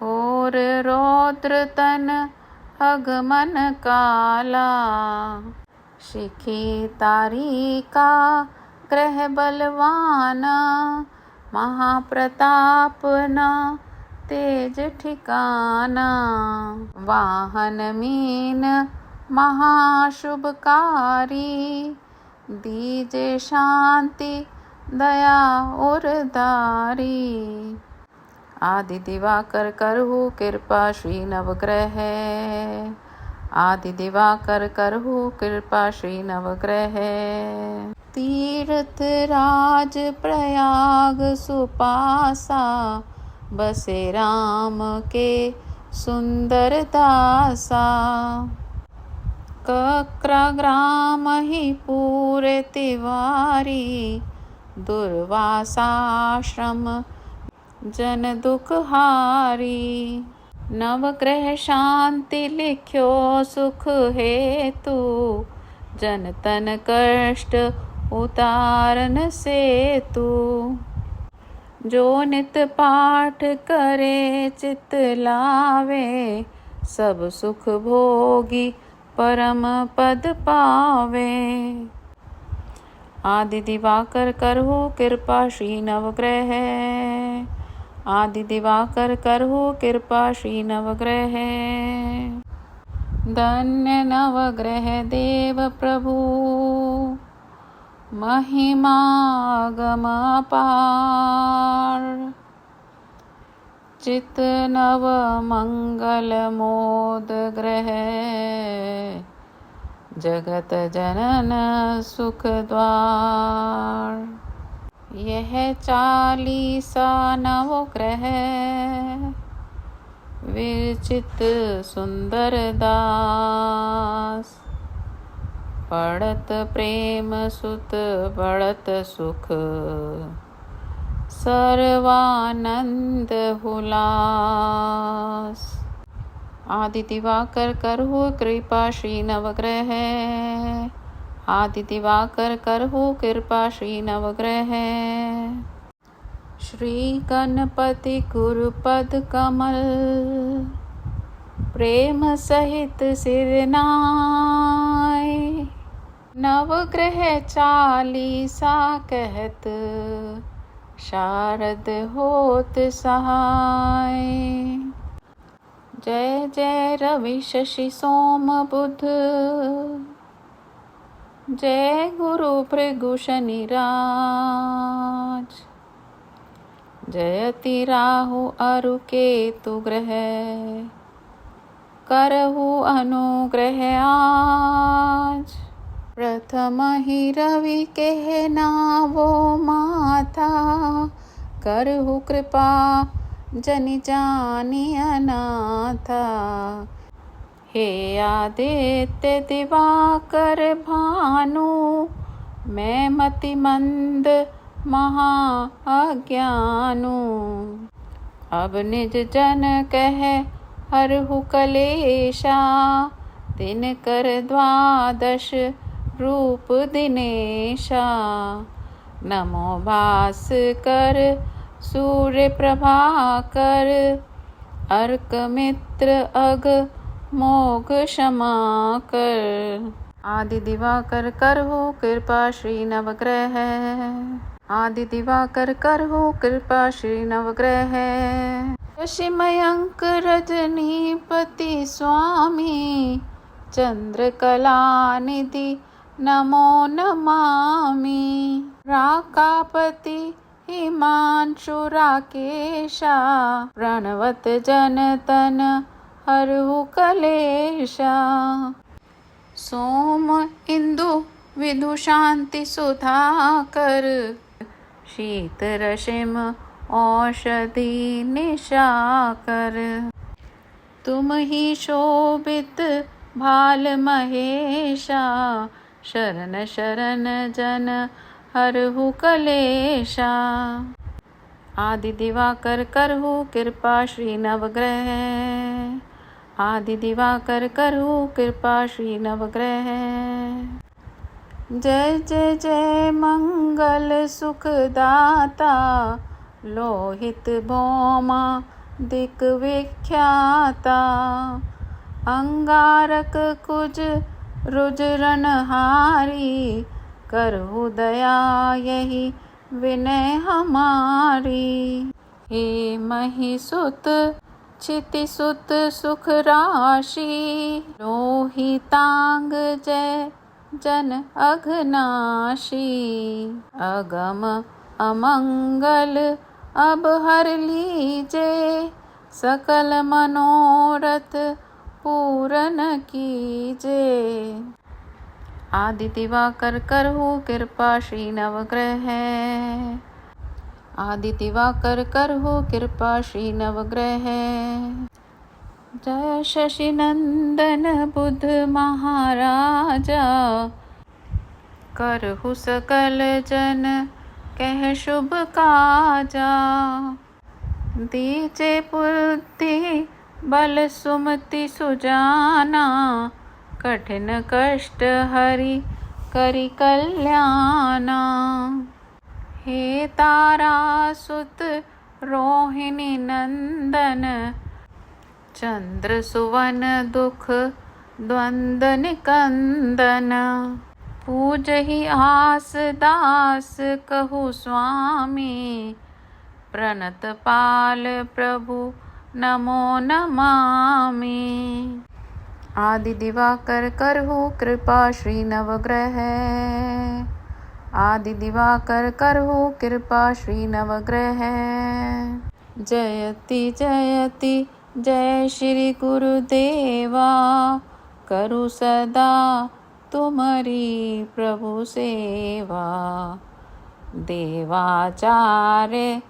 और रौद्र तन अगमन काला। शिखी तारिका ग्रह बलवाना, महाप्रताप न तेज ठिकाना। वाहन मीन महाशुभकारी, दीजे शांति दया और दारी। आदि दिवाकर करहु कृपा श्री नवग्रह। आदि दिवाकर करहु कृपा श्री नवग्रह। तीर्थ राज प्रयाग सुपासा, बसे राम के सुंदर दासा। कक्रा ग्राम ही पूरे तिवारी, दुर्वासाश्रम जन दुख हारी। नवग्रह शांति लिख्यो सुख हेतु, जन तन कष्ट उतारन सेतु। जो नित पाठ करे चित लावे, सब सुख भोगी परम पद पावे। आदि दिवाकर करहु कृपा श्री नवग्रह। आदि दिवाकर करहु कृपा श्री नवग्रह। धन्य नवग्रह देव प्रभु, महिमा गम अपार। चित नव मंगल मोद ग्रह, जगत जनन सुख द्वार। यह 40 नवग्रह, विरचित सुंदर दास। पढ़त प्रेम सुत बढ़त सुख, सर्वानंद हुलास। आदि दिवाकर करहु कृपा श्री नवग्रह। आदि दिवाकर करहु कृपा श्री नवग्रह। श्री गणपति गुरुपद कमल, प्रेम सहित सिर नाय। नवग्रह 40 कहत, शारद होत सहाय। जय जय रवि शशि सोम बुध, जय गुरु भृगु शनि राज। जयति राहु अरु केतु ग्रह, करहु अनुग्रह आज। प्रथम ही रवि के नावो माथा, करहु कृपा जनि जानि अनाथा। हे आदित्य दिवाकर भानु, मैं मति मंद महा अज्ञानु। अब निज जन कह हरहु कलेशा, दिनकर 12 रूप दिनेशा। नमो भास्कर सूर्य प्रभाकर, अर्क मित्र अग मोघ क्षमा कर। आदि दिवाकर करहु कृपा श्री नवग्रह। आदि दिवाकर करहु कृपा श्री नवग्रह। शशि मयंक रजनीपति स्वामी, चंद्र कलानिधि नमो नमामि। राकापति हिमांशु राकेशा, प्रणवत जन तन हरहु कलेशा। सोम इंदु विदु शांति सुधाकर, शीत रशिम औषधि निशाकर। तुम ही शोभित भाल महेशा, शरण शरण जन हरहु कलेशा। आदि दिवाकर करहु कृपा श्री नवग्रह, आदि दिवाकर करहु कृपा श्री नवग्रह। जय जय जय मंगल सुखदाता, लोहित भौमा दिक विख्याता। अंगारक कुज रुजरनहारी, करहु दया यही विनय हमारी। हे महिसुत क्षितिसुत सुख राशि, लोहितांग जय जन अघनाशी। अगम अमंगल अब हर लीजे, सकल मनोरथ पूरन कीजे। आदि दिवाकर करहु कृपा श्री नवग्रह, आदि दिवाकर करहु कृपा श्री नवग्रह। जय शशि नंदन बुध महाराजा, करहु सकल जन कह शुभ काजा। दीजे बुद्धि बल सुमति सुजाना, कठिन कष्ट हरि करि कल्याणा। हे तारा सुत रोहिणी नंदन, चंद्र सुवन दुख द्वंद निकंदन। पूजहि आस दास कहु स्वामी, प्रणत पाल प्रभु नमो नमामि। आदि दिवाकर करहु कृपा श्री नवग्रह, आदि दिवाकर करहु कृपा श्री नवग्रह। जयति जयति जय श्री गुरुदेवा, करु सदा तुम्हारी प्रभु सेवा। देवाचार्य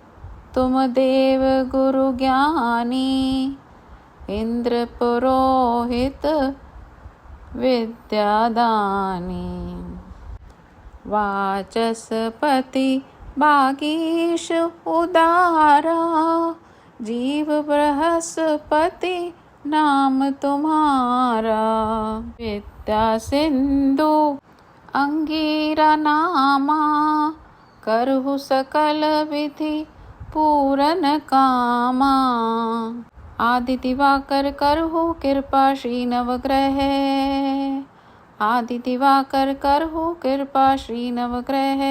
तुम देव गुरु ज्ञानी, इंद्र पुरोहित विद्यादानी। वाचस्पति बागीश उदारा, जीव बृहस्पति नाम तुम्हारा। विद्या सिंधु अंगीरा नामा, करहु सकल विधि पूरन कामा। आदि दिवाकर करहु कृपा श्री नवग्रह, आदि दिवाकर करहु कृपा श्री नवग्रह।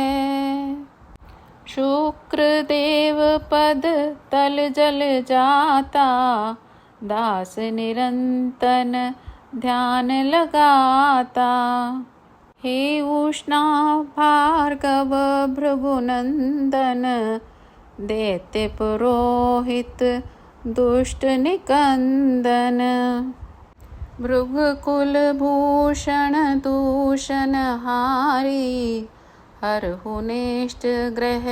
शुक्र देव पद तल जल जाता, दास निरंतन ध्यान लगाता। हे उष्णा भार्गव भृगुनंदन, दैत्य पुरोहित दुष्ट निकंदन। भृगुकुल भूषण दूषण हारी, हरहु नेष्ट ग्रह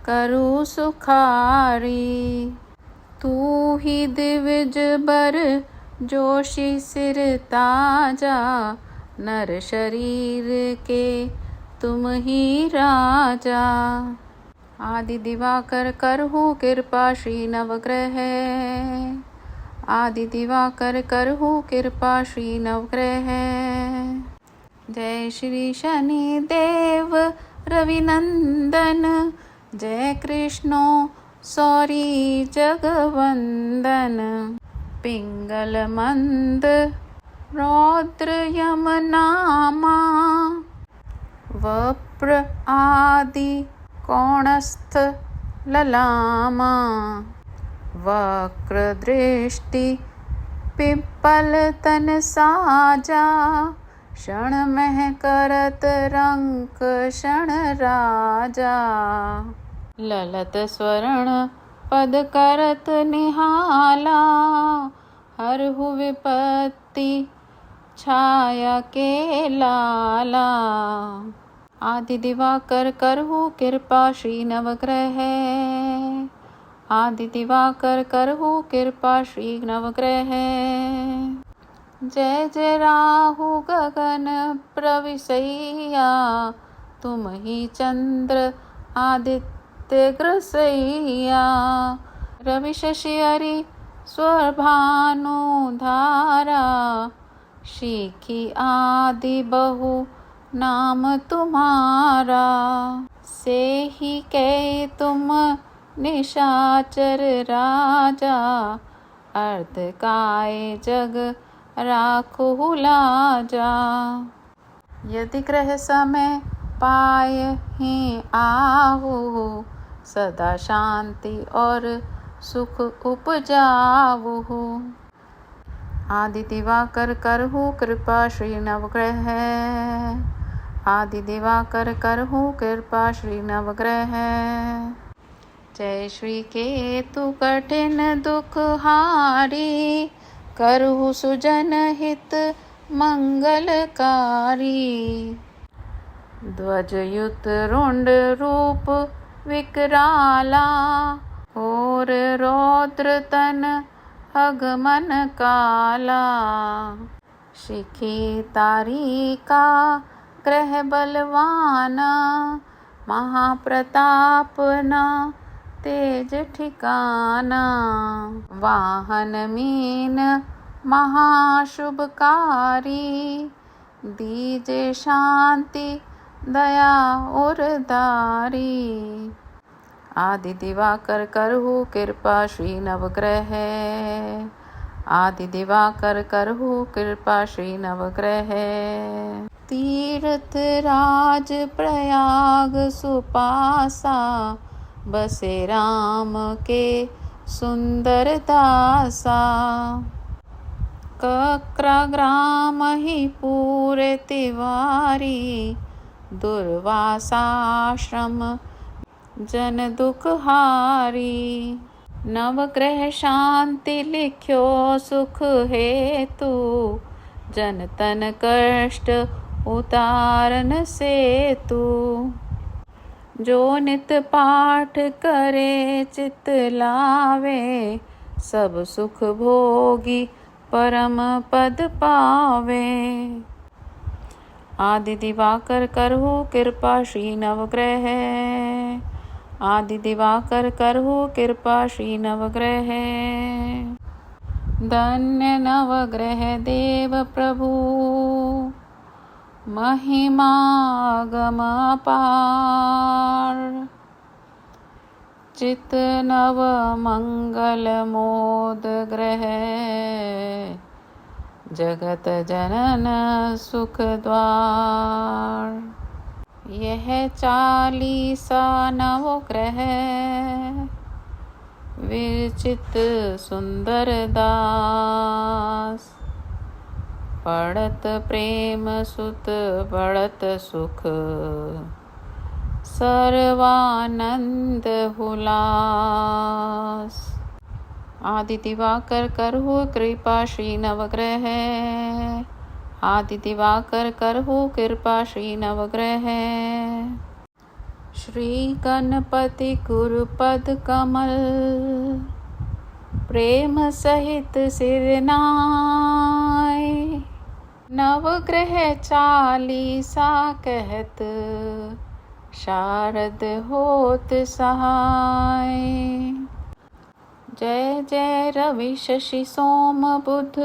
करु सुखारी। तू ही दिविज बर जोशी सिर ताजा, नर शरीर के तुम ही राजा। आदि दिवाकर करहु कृपा श्री नवग्रह, आदि दिवाकर करहु कृपा श्री नवग्रह। जय श्री शनि देव रविनंदन, जय कृष्णो सौरी जगवंदन। पिंगल मंद रौद्र यम नामा, वप्र आदि कोणस्थ ललामा। वक्र दृष्टि पिप्पल तन साजा, क्षण मह करत रंक क्षण राजा। ललत स्वर्ण पद करत निहाला, हरहु विपत्ति छाया के लाला। आदि दिवाकर करहु कृपा श्री नवग्रह, आदि दिवाकर करहु कृपा श्री नवग्रह। जय जय राहु गगन प्रविशैया, तुम ही चंद्र आदित्य ग्रसैया। रवि शशि हरि स्वर भानु धारा, शिखी आदि बहु नाम तुम्हारा। से ही कहे तुम निशाचर राजा, अर्ध काय जग राखो लाजा। यदि ग्रह समय पाए ही आहू, सदा शांति और सुख उपजाऊ। आदि दिवाकर करहु कृपा श्री नवग्रह। आदि दिवाकर करहु कृपा श्री नवग्रह। जय श्री केतु कठिन दुख हारी, करहु सुजन हित मंगलकारी। ध्वजयुत रुंड रूप विकराला, और रौद्र तन अगमन काला। शिखी तारिका ग्रह बलवाना, महाप्रताप ना तेज ठिकाना। वाहन मीन महाशुभकारी, दीजे शांति दया और दारी। आदि दिवाकर करहु कृपा श्री नवग्रह। आदि दिवाकर करहु कृपा श्री नवग्रह। तीर्थ राज प्रयाग सुपासा, बसे राम के सुंदर दासा। कक्रा ग्राम ही पूरे तिवारी, दुर्वासाश्रम जन दुख हारी। नवग्रह शांति लिख्यो सुख हेतु, जन तन कष्ट उतारन सेतु। जो नित पाठ करे चित लावे, सब सुख भोगी परम पद पावे। आदि दिवाकर करहु कृपा श्री नवग्रह। आदि दिवाकर करहु कृपा श्री नवग्रह। धन्य नवग्रह देव प्रभु, महिमा गम अपार। चित नव मंगल मोद ग्रह, जगत जनन सुख द्वार। यह 40 नवग्रह, विरचित सुंदर दास। पढ़त प्रेम सुत बढ़त सुख, सर्वानंद हुलास। आदि दिवाकर करहु कृपा श्री नवग्रह। आदि दिवाकर करहु कृपा श्री नवग्रह। श्री गणपति गुरुपद कमल, प्रेम सहित सिर नाय। नवग्रह 40 कहत, शारद होत सहाय। जय जय रवि शशि सोम बुध,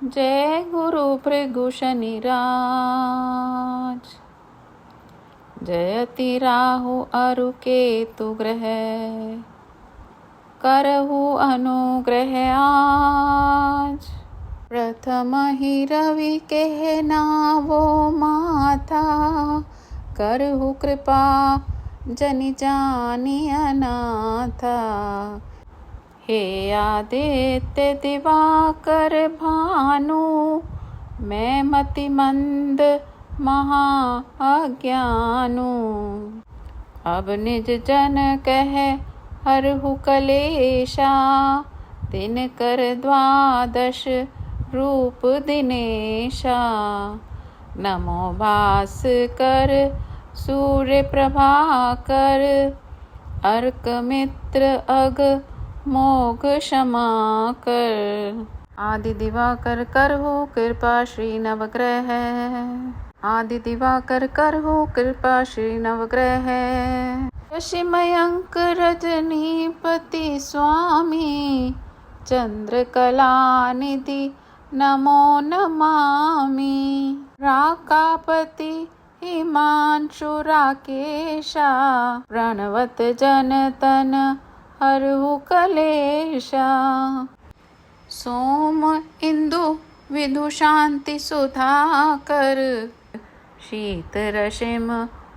जय गुरु भृगु शनि राज। जयति राहु अरु केतु ग्रह, करहु अनुग्रह आज। प्रथम ही रवि कह नावो माथा, करहु कृपा जनि जानि अनाथा। हे आदित्य दिवाकर भानु, मैं मति मंद महा अज्ञानु। अब निज जन कह हरहु कलेशा, दिन कर 12 रूप दिनेशा। नमो भास्कर सूर्य प्रभाकर, अर्क मित्र अग मोघ क्षमा कर। आदि दिवाकर करहु कृपा श्री नवग्रह। आदि दिवाकर करहु कृपा श्री नवग्रह। शशि मयंक रजनीपति स्वामी चंद्र कलानिधि नमो नमामि। राकापति हिमांशु राकेशा प्रणवत जन तन हरहु कलेशा। सोम इंदु विधु शांति सुधाकर शीत रशिम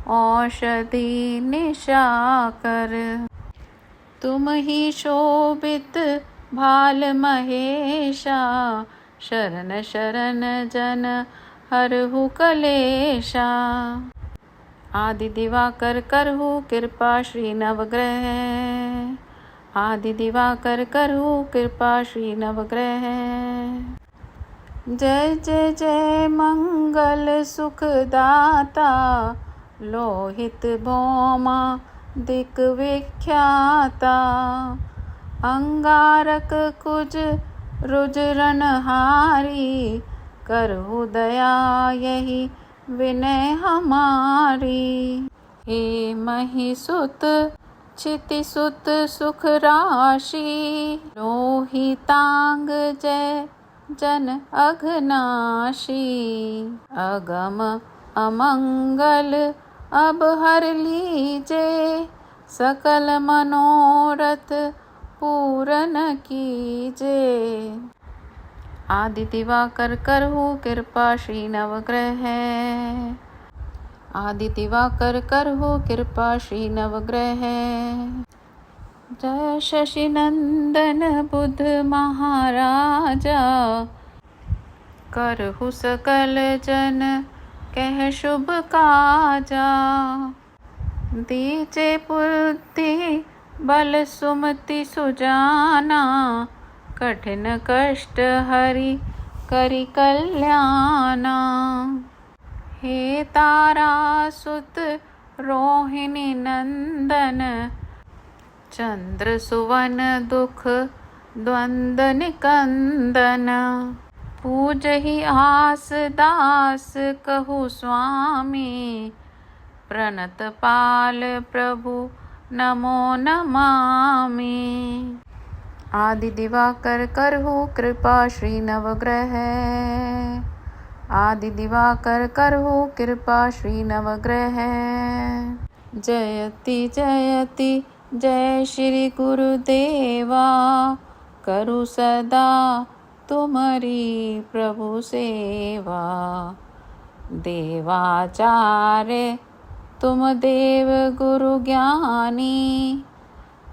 औषधि निशाकर। तुम ही शोभित भाल महेशा शरण शरण जन हरहु कलेशा। आदि दिवाकर करहु कृपा श्री नवग्रह। आदि दिवाकर करहु कृपा श्री नवग्रह। जय जय जय मंगल सुखदाता लोहित भौमा दिक विख्याता। अंगारक कुज रुजरनहारी करहु दया यही विनय हमारी। हे महिसुत क्षिति सुत सुख राशि लोहितांग जय जन अघनाशी। अगम अमंगल अब हर लीजे सकल मनोरथ पूरन कीजे। आदि दिवाकर करहु कृपा श्री नवग्रह। आदि दिवाकर करहु कृपा श्री नवग्रह। जय शशि नंदन बुध महाराजा करहु सकल जन कह शुभ काजा। दीजे बुद्धि बल सुमति सुजाना कठिन कष्ट हरि करि कल्याणा। हे तारा सुत रोहिणी नंदन चंद्र सुवन दुख द्वंद निकंदन। पूजहि आस दास कहु स्वामी प्रणत पाल प्रभु नमो नमामि। आदि दिवाकर करहु कृपा श्री नवग्रह। आदि दिवाकर करहु कृपा श्री नवग्रह। जयति जयति जय श्री गुरुदेवा करु सदा तुम्हारी प्रभु सेवा। देवाचार्य तुम देव गुरु ज्ञानी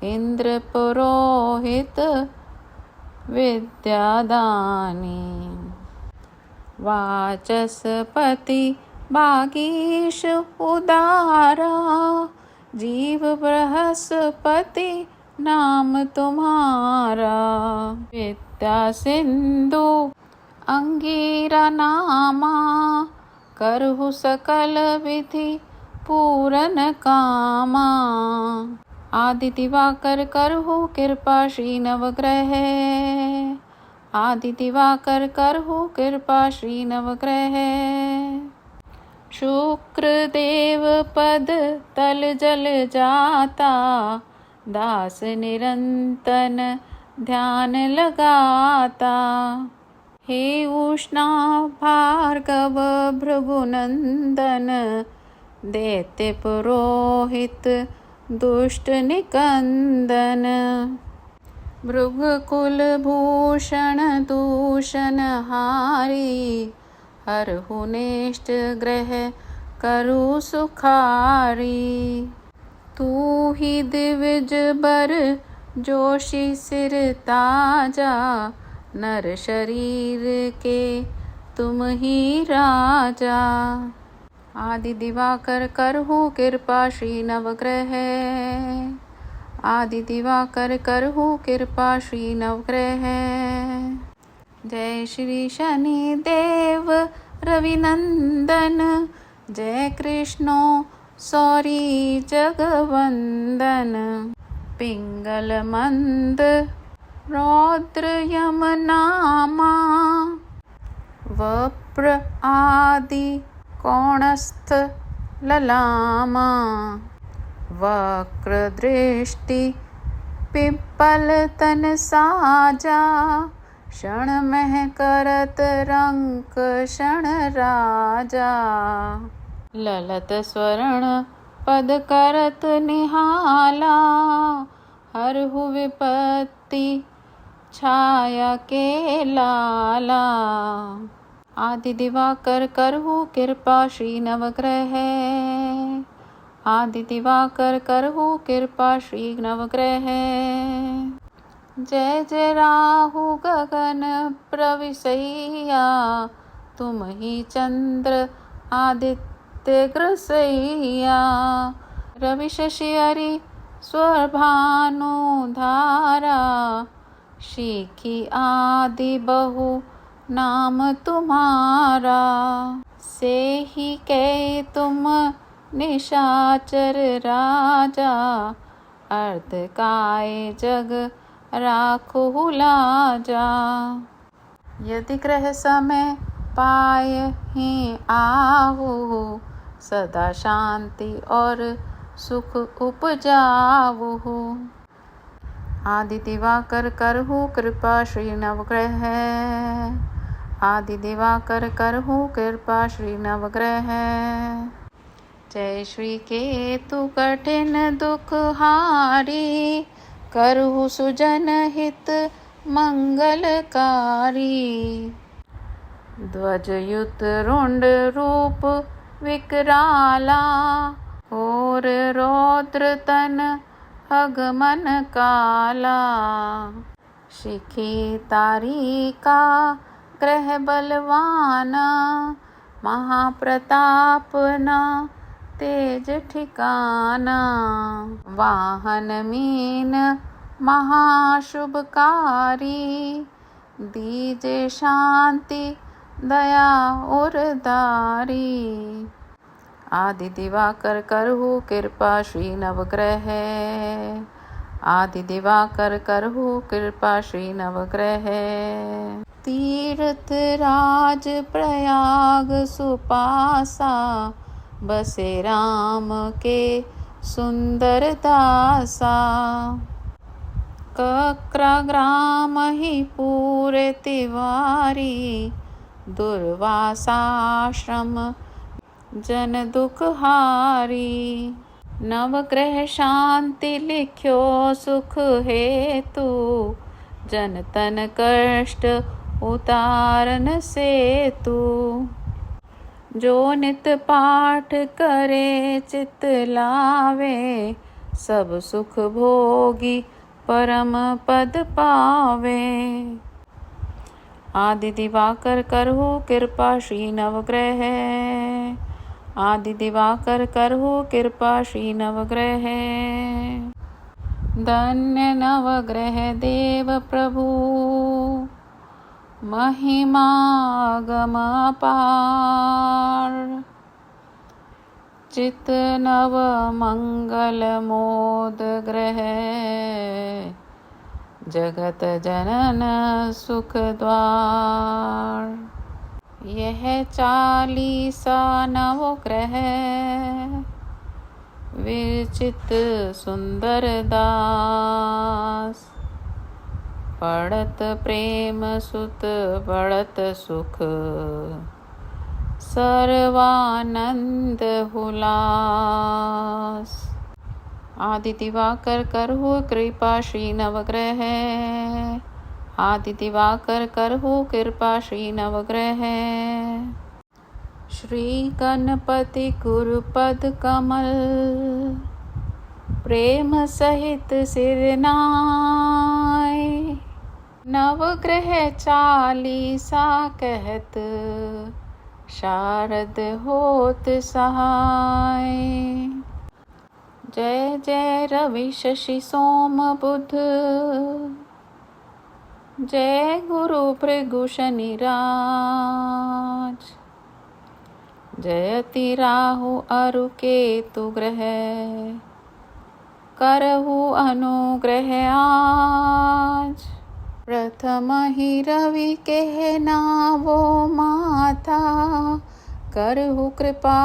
इंद्र पुरोहित विद्यादानी। वाचस्पति भागीश उदारा जीव बृहस्पति नाम तुम्हारा। विद्या सिंधु अंगीरा नामा करहु सकल विधि पूरन कामा। आदि दिवाकर करहु कृपा श्री नवग्रह। आदि दिवाकर करहु कृपा श्री नवग्रह। शुक्र देव पद तल जल जाता दास निरंतन ध्यान लगाता। हे उष्णा भार्गव भृगुनंदन दैत्य पुरोहित दुष्ट निकंदन। भृगुकुल भूषण दूषण हारी हरहु नेष्ट ग्रह करु सुखारी। तू ही दिविज बर जोशी सिर ताजा नर शरीर के तुम ही राजा। आदि दिवाकर करहु कृपा श्री नवग्रह। आदि दिवाकर करहु कृपा श्री नवग्रह। जय श्री शनि देव रविनंदन जय कृष्णो सौरी जगवंदन पिंगल मंद रौद्र यमनामा वप्र आदि कोणस्थ ललामा वक्र दृष्टि पिप्पल तन साजा क्षण मह करत रंक क्षण राजा ललत स्वर्ण पद करत निहाला हरहु विपत्ति छाया के लाला आदि दिवाकर करहु कृपा श्री नवग्रह आदि दिवाकर करहु कृपा श्री नवग्रह जय जय राहु गगन प्रविशैया तुम ही चंद्र आदित्य ग्रसैया रवि शशि हरि स्वभानु धारा शिखी आदि बहु नाम तुम्हारा से ही कहे तुम निशाचर राजा अर्ध काय जग राखो लाजा यदि ग्रह समय पाय ही आहु सदा शांति और सुख उपजावहु आदि दिवाकर करहु कृपा श्री नवग्रह आदि दिवाकर करहु कृपा श्री नवग्रह जय श्री केतु कठिन दुख हारी करहु सुजन हित मंगलकारी ध्वज युत रुंड रूप विकराला और रौद्र तन अगमन काला शिखी तारिका ग्रह बलवाना महाप्रताप ना तेज ठिकाना वाहन मीन महाशुभकारी दीजे शांति दया और दारी आदि दिवाकर करहु कृपा श्री नवग्रह आदि दिवाकर करहु कृपा श्री नवग्रह तीर्थ राज प्रयाग सुपासा बसे राम के सुंदर दासा कक्रा ग्राम ही पूरे तिवारी दुर्वासाश्रम जन दुख हारी नवग्रह शांति लिख्यो सुख हेतु जन तन कष्ट उतारन सेतु जो नित पाठ करे चित लावे सब सुख भोगी परम पद पावे आदि दिवाकर करहु कृपा श्री नवग्रह आदि दिवाकर करहु कृपा श्री नवग्रह धन्य नवग्रह देव प्रभु महिमा गम पार चित नव मंगल मोद ग्रह जगत जनन सुख द्वार यह 40 नवग्रह विचित सुंदर दास पढ़त प्रेम सुत बढ़त सुख सर्वानंद हुलास आदि दिवाकर करहु कृपा श्री नवग्रह आदि दिवाकर करहु कृपा श्री नवग्रह श्री गणपति गुरुपद कमल प्रेम सहित सिरनाय नवग्रह 40 कहत शारद होत सहाय जय जय रवि शशि सोम बुध जय गुरु भृगु शनि राज जयति राहु अरु केतु ग्रह, करहु अनुग्रह आज। प्रथम ही रवि कहनावो माथा, करहु कृपा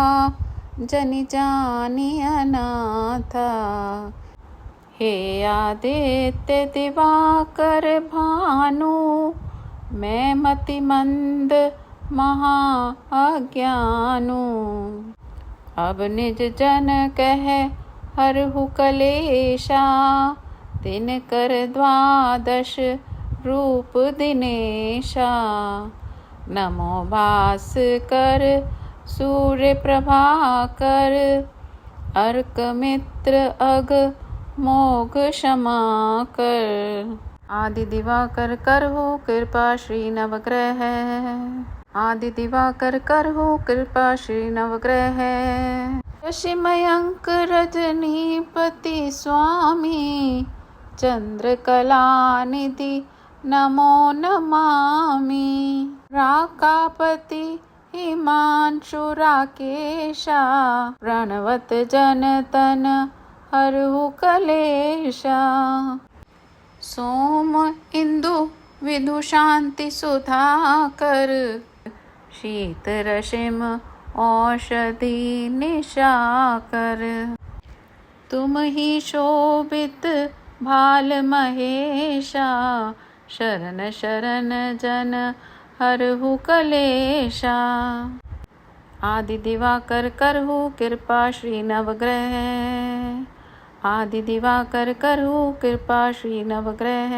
जनि जानि अनाथा। हे आदित्य दिवाकर भानु, मैं मति मंद महा अज्ञानु। अब निज जन कह हरहु कलेशा, दिनकर द्वादश रूप दिनेशा। नमो भास्कर सूर्य प्रभाकर, अर्क मित्र अग मोघ क्षमा कर। आदि दिवाकर करहु कृपा श्री नवग्रह, आदि दिवाकर करहु कृपा श्री नवग्रह। शशि मयंक रजनीपति स्वामी, चंद्र कलानिधि नमो नमामि। राकापति हिमांशु राकेशा, प्रणवत जन तन हरहु कलेशा। सोम इंदु विदु शांति सुधाकर, शीत रशिम औषधि निशाकर। तुम ही शोभित भाल महेशा, शरण शरण जन हरहु कलेशा। आदि दिवाकर करहु कृपा श्री नवग्रह, आदि दिवाकर करहु कृपा श्री नवग्रह।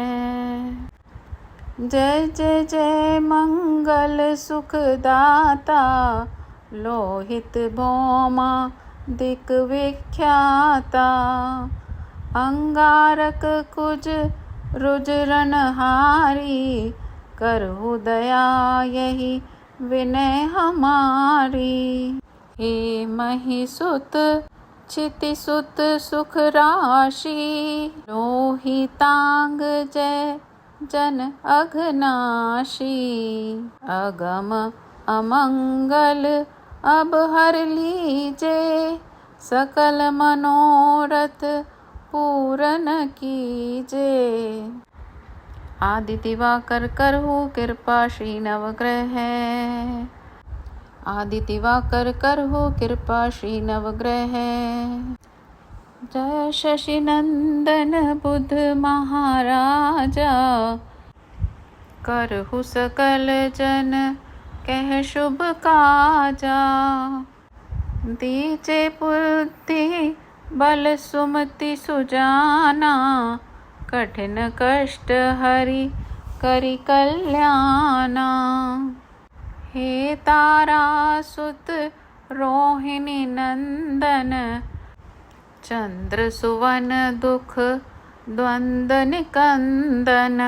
जय जय जय मंगल सुखदाता, लोहित भौमा दिक विख्याता। अंगारक कुज रुजरनहारी, करहु दया यही विनय हमारी। हे महिसुत क्षिति सुत सुख राशि, लोहितांग जय जन अघनाशी। अगम अमंगल अब हर लीजे, सकल मनोरथ पूरन कीजे। आदि दिवाकर करहु कृपा श्री नवग्रह, आदि दिवाकर करहु कृपा श्री नवग्रह। जय शशि नंदन बुध महाराजा, करहु सकल जन कह शुभ काजा। दीजे बुद्धि बल सुमति सुजाना, कठिन कष्ट हरि करि कल्याणा। हे तारा सुत रोहिणी नंदन, चंद्र सुवन दुख द्वंद निकंदन।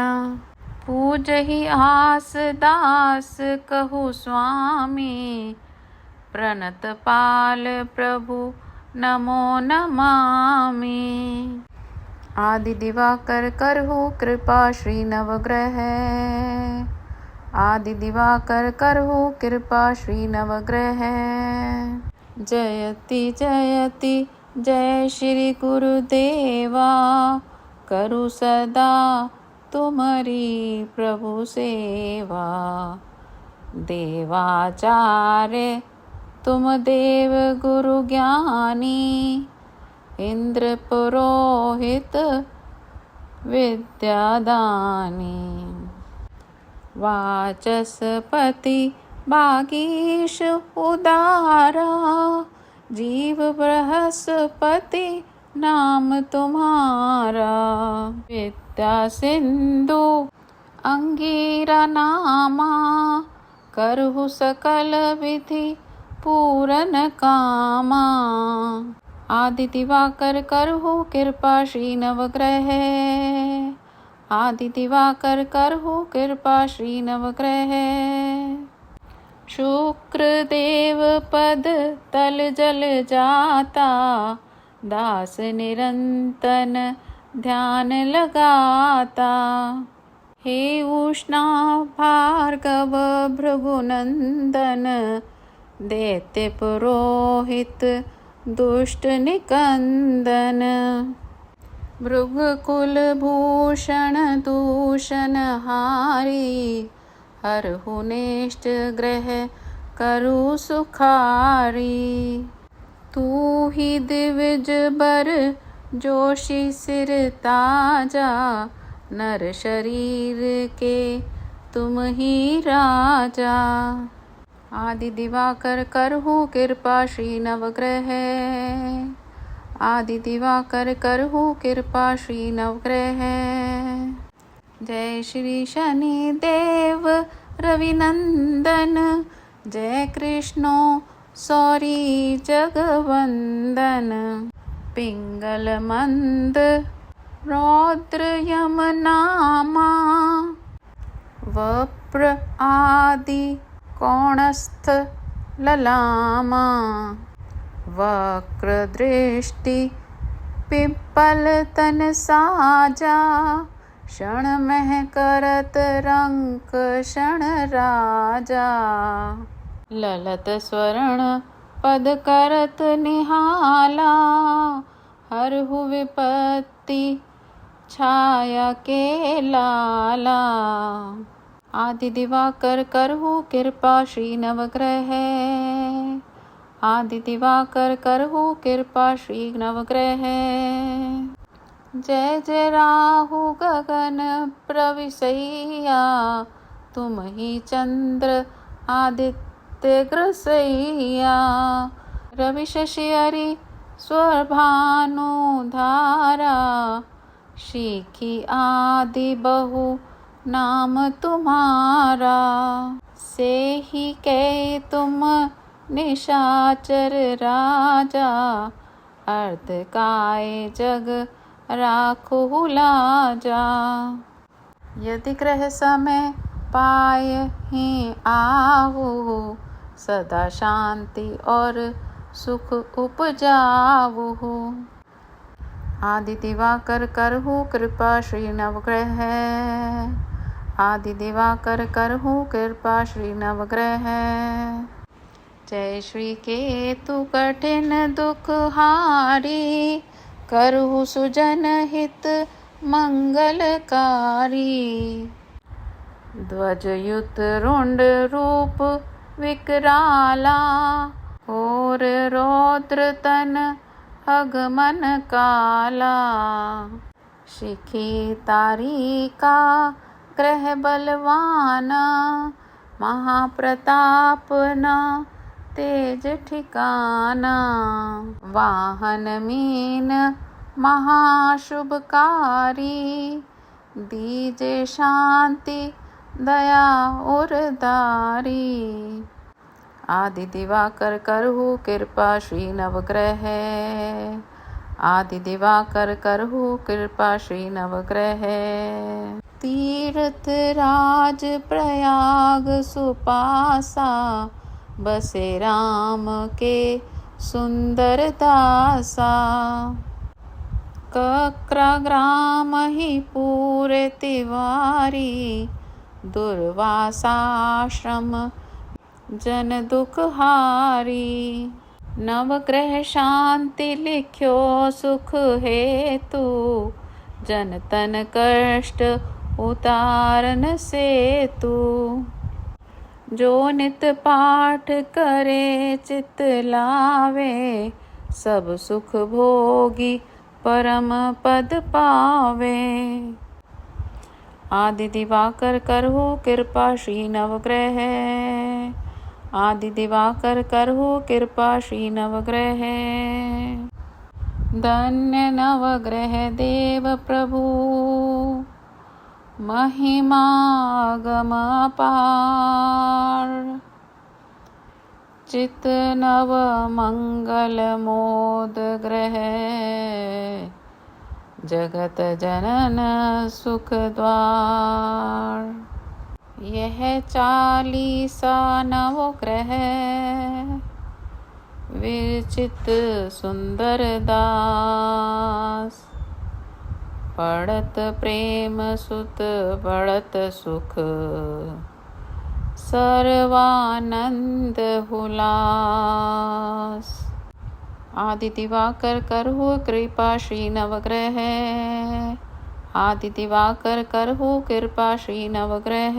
पूजहि आस दास कहु स्वामी, प्रणत पाल प्रभु नमो नमामि। आदि दिवाकर करहु कृपा श्री नवग्रह, आदि दिवाकर करहु कृपा श्री नवग्रह। जयति जयति जय श्री गुरुदेवा, करु सदा तुम्हारी प्रभु सेवा। देवाचार्य तुम देव गुरु ज्ञानी, इंद्र पुरोहित विद्यादानी। वाचस्पति बागीश उदारा, जीव बृहस्पति नाम तुम्हारा। विद्या सिंधु अंगीरा नामा, करहु सकल विधि पूरन कामा। आदि दिवाकर करहु कृपा श्री नवग्रह, आदि दिवाकर करहु कृपा श्री नवग्रह। शुक्र देव पद तल जल जाता, दास निरंतन ध्यान लगाता। हे उष्णा भार्गव भृगुनंदन, दैत्य पुरोहित दुष्ट निकंदन। मृगकुल भूषण दूषण हारी, हरहु नेष्ट ग्रह करु सुखारी। तू ही दिविज बर जोशी सिर ताजा, नर शरीर के तुम ही राजा। आदि दिवाकर करहु कृपा श्री नवग्रह, आदि दिवाकर करहु कृपा श्री नवग्रह। जय श्री शनि देव रविनंदन, जय कृष्णो सौरी जगवंदन। पिंगल मंद रौद्र यम नामा, वप्र आदि कोणस्थ ललामा। वक्र दृष्टि पिप्पल तन साजा, क्षण मह करत रंक क्षण राजा। ललत स्वर्ण पद करत निहाला, हरहु विपत्ति छाया के लाला। आदि दिवाकर करहु कृपा श्री नवग्रह, आदि दिवाकर करहु कृपा श्री नवग्रह। जय जय राहु गगन प्रविशैया, तुम ही चंद्र आदित्य ग्रसैया। रवि शशि हरि स्वभानु धारा, शिखी आदि बहु नाम तुम्हारा। से ही कहे तुम निशाचर राजा, अर्ध काय जग राखो लाजा। यदि ग्रह समय पाय ही आहु, सदा शांति और सुख उपजाऊ। आदि दिवाकर करहु कृपा श्री नवग्रह, आदि दिवाकर करहु कृपा श्री नवग्रह। जय श्री केतु कठिन दुख हारी, करहु सुजन हित मंगलकारी। ध्वजयुत रुंड रूप विकराला, और रौद्र तन अगमन काला। शिखी तारिका ग्रह बलवाना, महाप्रताप न तेज ठिकाना। वाहन मीन महाशुभकारी, दीजे शांति दया उरदारी। आदि दिवाकर करहु कृपा श्री नवग्रह, आदि दिवाकर करहु कृपा श्री नवग्रह। तीर्थ राज प्रयाग सुपासा, बसे राम के सुंदर दासा। कक्रा ग्राम ही पूरे तिवारी, दुर्वासाश्रम जन दुख हारी। नवग्रह शांति लिख्यो सुख हेतु, जन तन कष्ट उतारन सेतु। जो नित पाठ करे चित लावे, सब सुख भोगी परम पद पावे। आदि दिवाकर करहु कृपा श्री नवग्रह, आदि दिवाकर करहु कृपा श्री नवग्रह। धन्य नवग्रह देव प्रभु, महिमा गम अपार। चित नव मंगल मोद ग्रह, जगत जनन सुख द्वार। यह 40 नवग्रह, विरचित सुंदर दास। पढ़त प्रेम सुत बढ़त सुख, सर्वानंद हुलास। आदि दिवाकर करहु कृपा श्री नवग्रह। आदि दिवाकर करहु कृपा श्री नवग्रह।